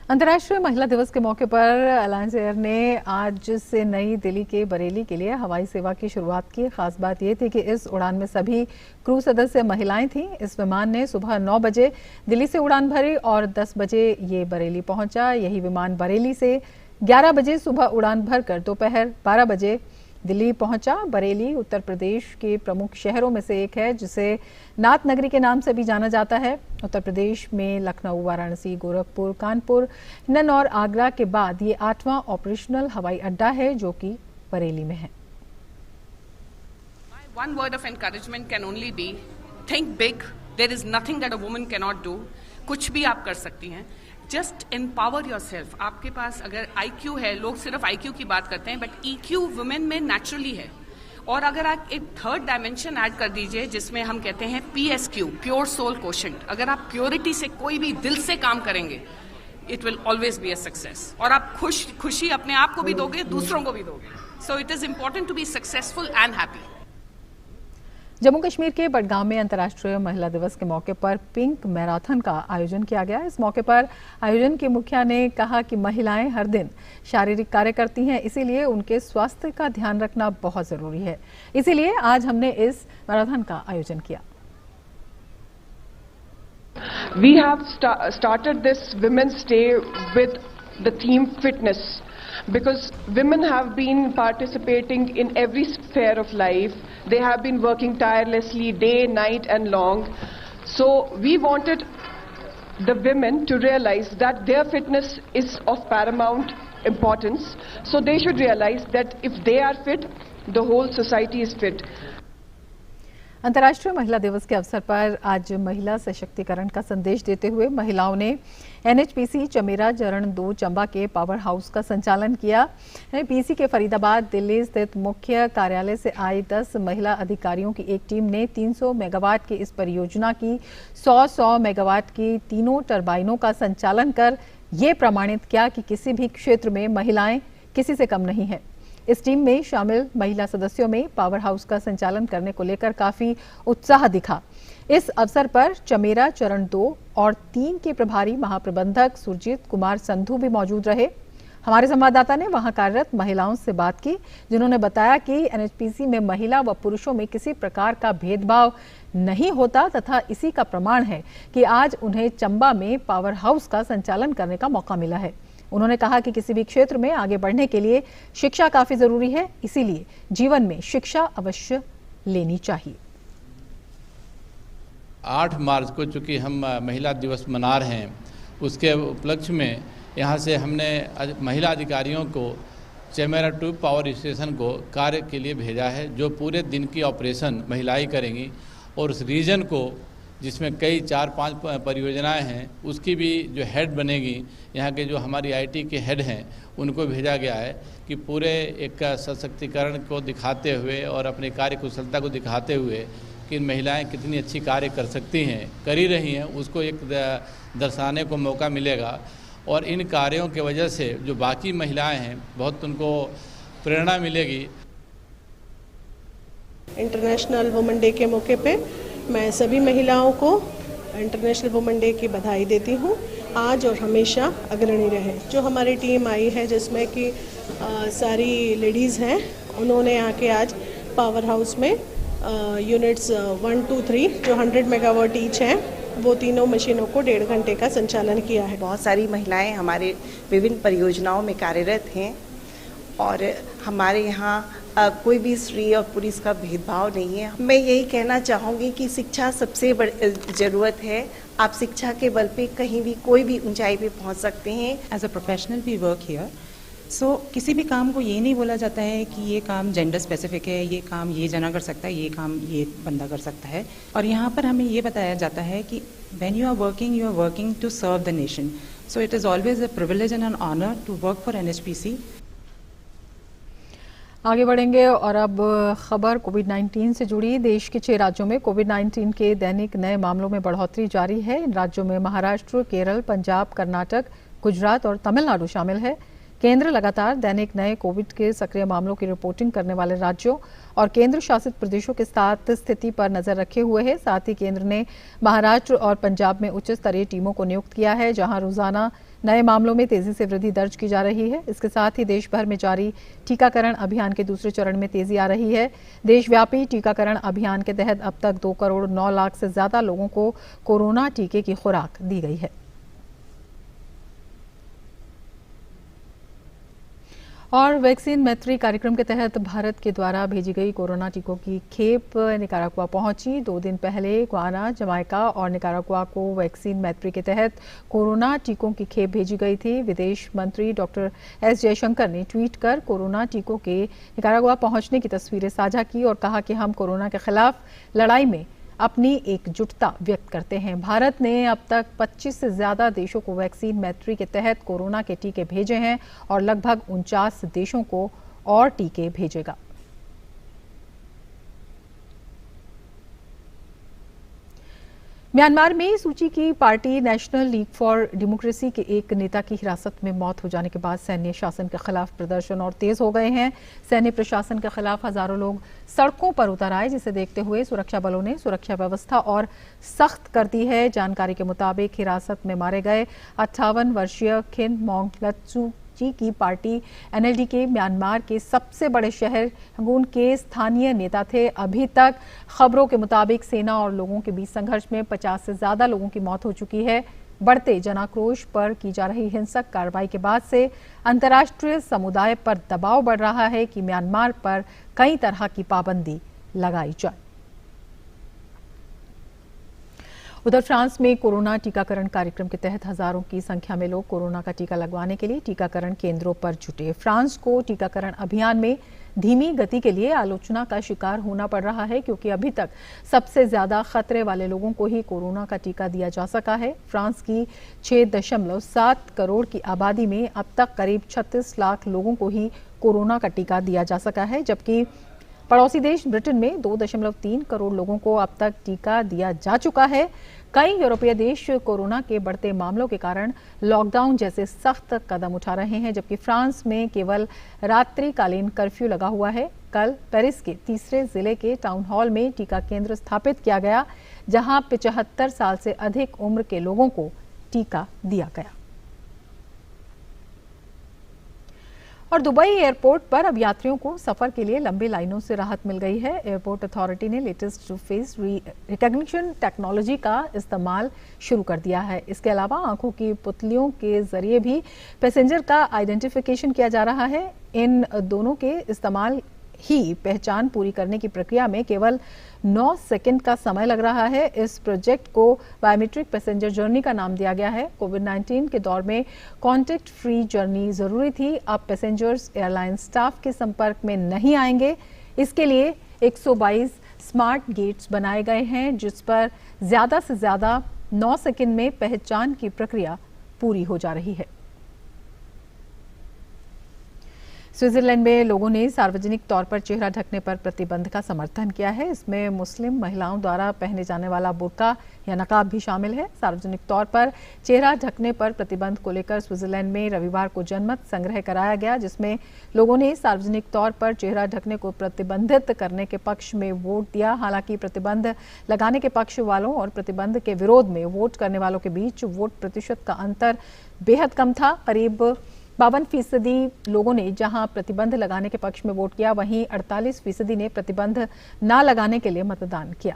अंतर्राष्ट्रीय महिला दिवस के मौके पर अलायंस एयर ने आज से नई दिल्ली के बरेली के लिए हवाई सेवा की शुरुआत की। खास बात यह थी कि इस उड़ान में सभी क्रू सदस्य महिलाएं थीं। इस विमान ने सुबह 9 बजे दिल्ली से उड़ान भरी और 10 बजे ये बरेली पहुंचा। यही विमान बरेली से 11 बजे सुबह उड़ान भरकर दोपहर 12 बजे दिल्ली पहुंचा। बरेली उत्तर प्रदेश के प्रमुख शहरों में से एक है, जिसे नाथ नगरी के नाम से भी जाना जाता है। उत्तर प्रदेश में लखनऊ, वाराणसी, गोरखपुर, कानपुर, हिंडन और आगरा के बाद ये 8वां ऑपरेशनल हवाई अड्डा है, जो कि बरेली में है। One word of encouragement can only be think big. There is nothing that a woman cannot do. कुछ भी आप कर सकती हैं. Just empower yourself. आपके पास अगर IQ है, लोग सिर्फ IQ की बात करते हैं, बट EQ वुमेन में नेचुरली है. और अगर आप एक थर्ड डायमेंशन ऐड कर दीजिए, जिसमें हम कहते हैं PSQ, प्योर सोल कोशेंट. अगर आप प्योरिटी से कोई भी दिल से काम करेंगे, it will always be a success. और आप खुशी अपने आप को भी दोगे, दूसरों को भी दोगे. So it is important to be successful and happy. Jammu Kashmir के बडगाम में अंतर्राष्ट्रीय महिला दिवस के मौके पर पिंक मैराथन का आयोजन किया गया। इस मौके पर आयोजन की मुखिया ने कहा कि महिलाएं हर दिन शारीरिक कार्य करती हैं, इसीलिए उनके स्वास्थ्य का ध्यान रखना बहुत जरूरी है। इसीलिए आज हमने इस मैराथन का आयोजन किया। We have started this Women's Day with the theme fitness, because women have been participating in every sphere of life. They have been working tirelessly day, night and long. So we wanted the women to realize that their fitness is of paramount importance. So they should realize that if they are fit, the whole society is fit. अंतर्राष्ट्रीय महिला दिवस के अवसर पर आज महिला सशक्तिकरण का संदेश देते हुए महिलाओं ने NHPC चमेरा चरण 2 चंबा के पावर हाउस का संचालन किया। NHPC के फरीदाबाद दिल्ली स्थित मुख्य कार्यालय से आई 10 महिला अधिकारियों की एक टीम ने 300 मेगावाट की इस परियोजना की 100 मेगावाट की तीनों टरबाइनों का संचालन कर ये प्रमाणित किया कि किसी भी क्षेत्र में महिलाएं किसी से कम नहीं है। इस टीम में शामिल महिला सदस्यों में पावर हाउस का संचालन करने को लेकर काफी उत्साह दिखा। इस अवसर पर चमेरा चरण 2 और 3 के प्रभारी महाप्रबंधक सुरजीत कुमार संधू भी मौजूद रहे। हमारे संवाददाता ने वहां कार्यरत महिलाओं से बात की, जिन्होंने बताया कि NHPC में महिला व पुरुषों में किसी प्रकार का भेदभाव नहीं होता तथा इसी का प्रमाण है कि आज उन्हें चंबा में पावर हाउस का संचालन करने का मौका मिला है। उन्होंने कहा कि किसी भी क्षेत्र में आगे बढ़ने के लिए शिक्षा काफी जरूरी है, इसीलिए जीवन में शिक्षा अवश्य लेनी चाहिए। 8 मार्च को चूँकि हम महिला दिवस मना रहे हैं, उसके उपलक्ष्य में यहाँ से हमने महिला अधिकारियों को चमेरा 2 पावर स्टेशन को कार्य के लिए भेजा है, जो पूरे दिन की ऑपरेशन महिलाएं करेंगी और उस रीजन को जिसमें कई 4-5 परियोजनाएं हैं, उसकी भी जो हेड बनेगी, यहाँ के जो हमारी IT के हेड हैं उनको भेजा गया है कि पूरे एक सशक्तिकरण को दिखाते हुए और अपनी कार्य कुशलता को दिखाते हुए कि महिलाएं कितनी अच्छी कार्य कर सकती हैं, कर ही रही हैं, उसको एक दर्शाने को मौका मिलेगा। और इन कार्यों के वजह से जो बाकी महिलाएं हैं बहुत उनको प्रेरणा मिलेगी। इंटरनेशनल वुमेन डे के मौके पे मैं सभी महिलाओं को इंटरनेशनल वुमेन डे की बधाई देती हूँ। आज और हमेशा अग्रणी रहे। जो हमारी टीम आई है, जिसमें कि सारी लेडीज़ हैं, उन्होंने आके आज पावर हाउस में यूनिट्स 1, 2, 3 जो 100 मेगावाट ईच हैं, वो तीनों मशीनों को 1.5 घंटे का संचालन किया है। बहुत सारी महिलाएं हमारे विभिन्न परियोजनाओं में कार्यरत हैं और हमारे यहाँ कोई भी स्त्री और पुरुष का भेदभाव नहीं है। मैं यही कहना चाहूँगी कि शिक्षा सबसे ज़रूरत है। आप शिक्षा के बल पे कहीं भी कोई भी ऊंचाई पे पहुँच सकते हैं। As a professional we work here, so किसी भी काम को ये नहीं बोला जाता है कि ये काम जेंडर स्पेसिफिक है, ये काम ये जना कर सकता है, ये काम ये बंदा कर सकता है। और यहाँ पर हमें ये बताया जाता है कि when you are working to serve the nation, so it is always a privilege and an honour to work for NHPC। आगे बढ़ेंगे और अब खबर कोविड-19 से जुड़ी। देश के 6 राज्यों में कोविड-19 के दैनिक नए मामलों में बढ़ोतरी जारी है। इन राज्यों में महाराष्ट्र, केरल, पंजाब, कर्नाटक, गुजरात और तमिलनाडु शामिल है। केंद्र लगातार दैनिक नए कोविड के सक्रिय मामलों की रिपोर्टिंग करने वाले राज्यों और केंद्र शासित प्रदेशों के साथ स्थिति पर नजर रखे हुए है। साथ ही केंद्र ने महाराष्ट्र और पंजाब में उच्च स्तरीय टीमों को नियुक्त किया है, जहां रोजाना नए मामलों में तेजी से वृद्धि दर्ज की जा रही है। इसके साथ ही देश भर में जारी टीकाकरण अभियान के दूसरे चरण में तेजी आ रही है। देशव्यापी टीकाकरण अभियान के तहत अब तक 2 करोड़ 9 लाख से ज्यादा लोगों को कोरोना टीके की खुराक दी गई है। और वैक्सीन मैत्री कार्यक्रम के तहत भारत के द्वारा भेजी गई कोरोना टीकों की खेप निकारागुआ पहुंची। 2 दिन पहले गुयाना, जमाइका और निकारागुआ को वैक्सीन मैत्री के तहत कोरोना टीकों की खेप भेजी गई थी। विदेश मंत्री डॉक्टर एस जयशंकर ने ट्वीट कर कोरोना टीकों के निकारागुआ पहुंचने की तस्वीरें साझा की और कहा कि हम कोरोना के खिलाफ लड़ाई में अपनी एकजुटता व्यक्त करते हैं। भारत ने अब तक 25 से ज्यादा देशों को वैक्सीन मैत्री के तहत कोरोना के टीके भेजे हैं और लगभग 49 देशों को और टीके भेजेगा। म्यांमार में सूची की party national league for democracy के एक नेता की हिरासत में मौत हो जाने के बाद सैन्य शासन के खिलाफ प्रदर्शन और तेज हो गए हैं। सैन्य प्रशासन के खिलाफ हजारों लोग सड़कों पर उतर आए, जिसे देखते हुए सुरक्षा बलों ने सुरक्षा व्यवस्था और सख्त कर दी है। जानकारी के मुताबिक हिरासत में मारे गए 58 वर्षीय खिन मोंगलत्सु की पार्टी एनएलडी के म्यांमार के सबसे बड़े शहर रंगून के स्थानीय नेता थे। अभी तक खबरों के मुताबिक सेना और लोगों के बीच संघर्ष में 50 से ज्यादा लोगों की मौत हो चुकी है। बढ़ते जनाक्रोश पर की जा रही हिंसक कार्रवाई के बाद से अंतर्राष्ट्रीय समुदाय पर दबाव बढ़ रहा है कि म्यांमार पर कई तरह की पाबंदी लगाई जाए। उधर फ्रांस में कोरोना टीकाकरण कार्यक्रम के तहत हजारों की संख्या में लोग कोरोना का टीका लगवाने के लिए टीकाकरण केंद्रों पर जुटे। फ्रांस को टीकाकरण अभियान में धीमी गति के लिए आलोचना का शिकार होना पड़ रहा है, क्योंकि अभी तक सबसे ज्यादा खतरे वाले लोगों को ही कोरोना का टीका दिया जा सका है। फ्रांस की 6.7 करोड़ की आबादी में अब तक करीब 36 लाख लोगों को ही कोरोना का टीका दिया जा सका है, जबकि पड़ोसी देश ब्रिटेन में 2.3 करोड़ लोगों को अब तक टीका दिया जा चुका है। कई यूरोपीय देश कोरोना के बढ़ते मामलों के कारण लॉकडाउन जैसे सख्त कदम उठा रहे हैं, जबकि फ्रांस में केवल रात्रिकालीन कर्फ्यू लगा हुआ है। कल पेरिस के तीसरे जिले के टाउन हॉल में टीका केंद्र स्थापित किया गया, जहां 75 साल से अधिक उम्र के लोगों को टीका दिया गया। और दुबई एयरपोर्ट पर अब यात्रियों को सफर के लिए लंबी लाइनों से राहत मिल गई है। एयरपोर्ट अथॉरिटी ने लेटेस्ट फेस रिकॉग्निशन टेक्नोलॉजी का इस्तेमाल शुरू कर दिया है। इसके अलावा आंखों की पुतलियों के जरिए भी पैसेंजर का आइडेंटिफिकेशन किया जा रहा है। इन दोनों के इस्तेमाल ही पहचान पूरी करने की प्रक्रिया में केवल 9 सेकंड का समय लग रहा है। इस प्रोजेक्ट को बायोमेट्रिक पैसेंजर जर्नी का नाम दिया गया है। कोविड-19 के दौर में कॉन्टैक्ट फ्री जर्नी जरूरी थी। अब पैसेंजर्स एयरलाइन स्टाफ के संपर्क में नहीं आएंगे। इसके लिए 122 स्मार्ट गेट्स बनाए गए हैं, जिस पर ज्यादा से ज्यादा 9 सेकंड में पहचान की प्रक्रिया पूरी हो जा रही है। स्विट्जरलैंड में लोगों ने सार्वजनिक तौर पर चेहरा ढकने पर प्रतिबंध का समर्थन किया है। इसमें मुस्लिम महिलाओं द्वारा पहने जाने वाला बुर्का या नकाब भी शामिल है। सार्वजनिक तौर पर चेहरा ढकने पर प्रतिबंध को लेकर स्विट्जरलैंड में रविवार को जनमत संग्रह कराया गया, जिसमें लोगों ने सार्वजनिक तौर पर चेहरा ढकने को प्रतिबंधित करने के पक्ष में वोट दिया। हालांकि प्रतिबंध लगाने के पक्ष वालों और प्रतिबंध के विरोध में वोट करने वालों के बीच वोट प्रतिशत का अंतर बेहद कम था। करीब 52% लोगों ने जहां प्रतिबंध लगाने के पक्ष में वोट किया, वहीं 48% ने प्रतिबंध न लगाने के लिए मतदान किया।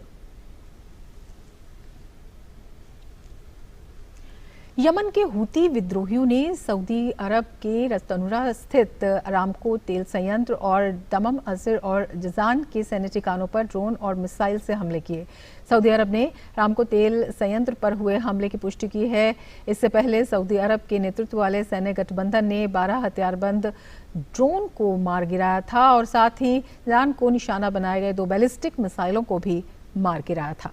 यमन के हूती विद्रोहियों ने सऊदी अरब के रस्तनुरा स्थित अरामको तेल संयंत्र और दमम अजर और जजान के सैन्य ठिकानों पर ड्रोन और मिसाइल से हमले किए। सऊदी अरब ने अरामको तेल संयंत्र पर हुए हमले की पुष्टि की है। इससे पहले सऊदी अरब के नेतृत्व वाले सैन्य गठबंधन ने 12 हथियारबंद ड्रोन को मार गिराया था और साथ ही ईरान को निशाना बनाए गए 2 बैलिस्टिक मिसाइलों को भी मार गिराया था।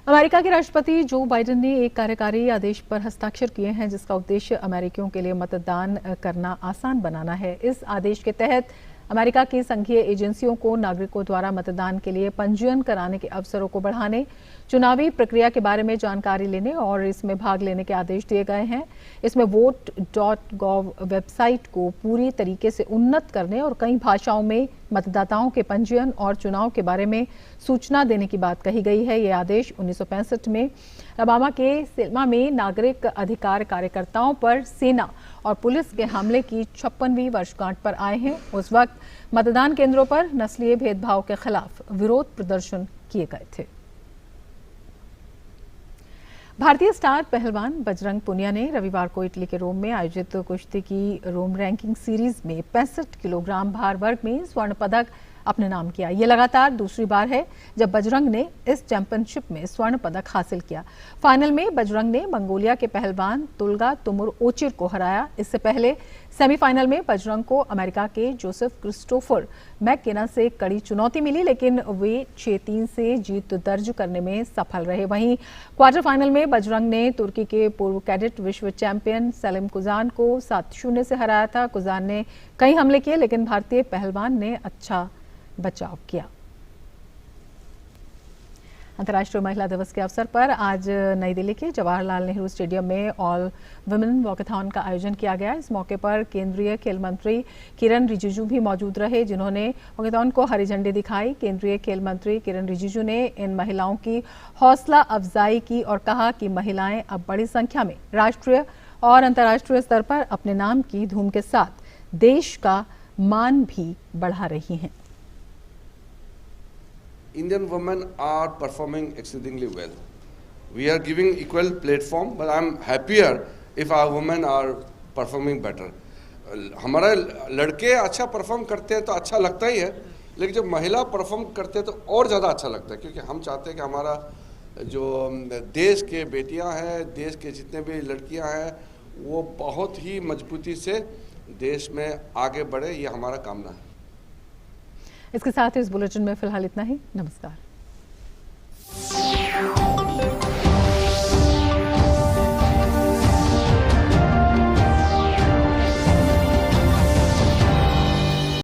अमेरिका के राष्ट्रपति जो बाइडेन ने एक कार्यकारी आदेश पर हस्ताक्षर किए हैं, जिसका उद्देश्य अमेरिकियों के लिए मतदान करना आसान बनाना है। इस आदेश के तहत अमेरिका की संघीय एजेंसियों को नागरिकों द्वारा मतदान के लिए पंजीयन कराने के अवसरों को बढ़ाने, चुनावी प्रक्रिया के बारे में जानकारी लेने और इसमें भाग लेने के आदेश दिए गए हैं। इसमें vote.gov वेबसाइट को पूरी तरीके से उन्नत करने और कई भाषाओं में मतदाताओं के पंजीयन और चुनाव के बारे में सूचना देने की बात कही गई है। ये आदेश 1965 में अलबामा के सेल्मा में नागरिक अधिकार कार्यकर्ताओं पर सेना और पुलिस के हमले की 56वीं वर्षगांठ पर आए हैं। उस वक्त मतदान केंद्रों पर नस्लीय भेदभाव के खिलाफ विरोध प्रदर्शन किए गए थे। भारतीय स्टार पहलवान बजरंग पुनिया ने रविवार को इटली के रोम में आयोजित कुश्ती की रोम रैंकिंग सीरीज में 65 किलोग्राम भार वर्ग में स्वर्ण पदक अपने नाम किया। ये लगातार दूसरी बार है जब बजरंग ने इस चैंपियनशिप में स्वर्ण पदक हासिल किया। फाइनल में बजरंग ने मंगोलिया के पहलवान तुल्गा तुमुर ओचिर को हराया। इससे पहले सेमीफाइनल में बजरंग को अमेरिका के जोसेफ क्रिस्टोफर मैककेना से कड़ी चुनौती मिली, लेकिन वे 6-3 से जीत दर्ज करने में सफल रहे। वहीं क्वार्टर फाइनल में बजरंग ने तुर्की के पूर्व कैडेट विश्व चैंपियन सेलिम कुजान को 7-0 से हराया था। कुजान ने कई हमले किए, लेकिन भारतीय पहलवान ने अच्छा बचाव किया। अंतर्राष्ट्रीय महिला दिवस के अवसर पर आज नई दिल्ली के जवाहरलाल नेहरू स्टेडियम में ऑल वुमेन वॉकेथॉन का आयोजन किया गया। इस मौके पर केंद्रीय खेल मंत्री किरण रिजिजू भी मौजूद रहे, जिन्होंने वॉकेथॉन को हरी झंडी दिखाई। केंद्रीय खेल मंत्री किरण रिजिजू ने इन महिलाओं की हौसला अफजाई की और कहा कि महिलाएं अब बड़ी संख्या में राष्ट्रीय और अंतर्राष्ट्रीय स्तर पर अपने नाम की धूम के साथ देश का मान भी बढ़ा रही हैं। Indian women are performing exceedingly well. We are giving equal platform, but I'm happier if our women are performing better. हमारे लड़के अच्छा परफॉर्म करते हैं तो अच्छा लगता ही है, लेकिन जब महिला परफॉर्म करते हैं तो और ज़्यादा अच्छा लगता है, क्योंकि हम चाहते हैं कि हमारा जो देश के बेटियां हैं, देश के जितने भी लड़कियां हैं, वो बहुत ही मजबूती से देश में आगे बढ़े, ये हमारा कामना है। इसके साथ इस बुलेटिन में फिलहाल इतना ही। नमस्कार।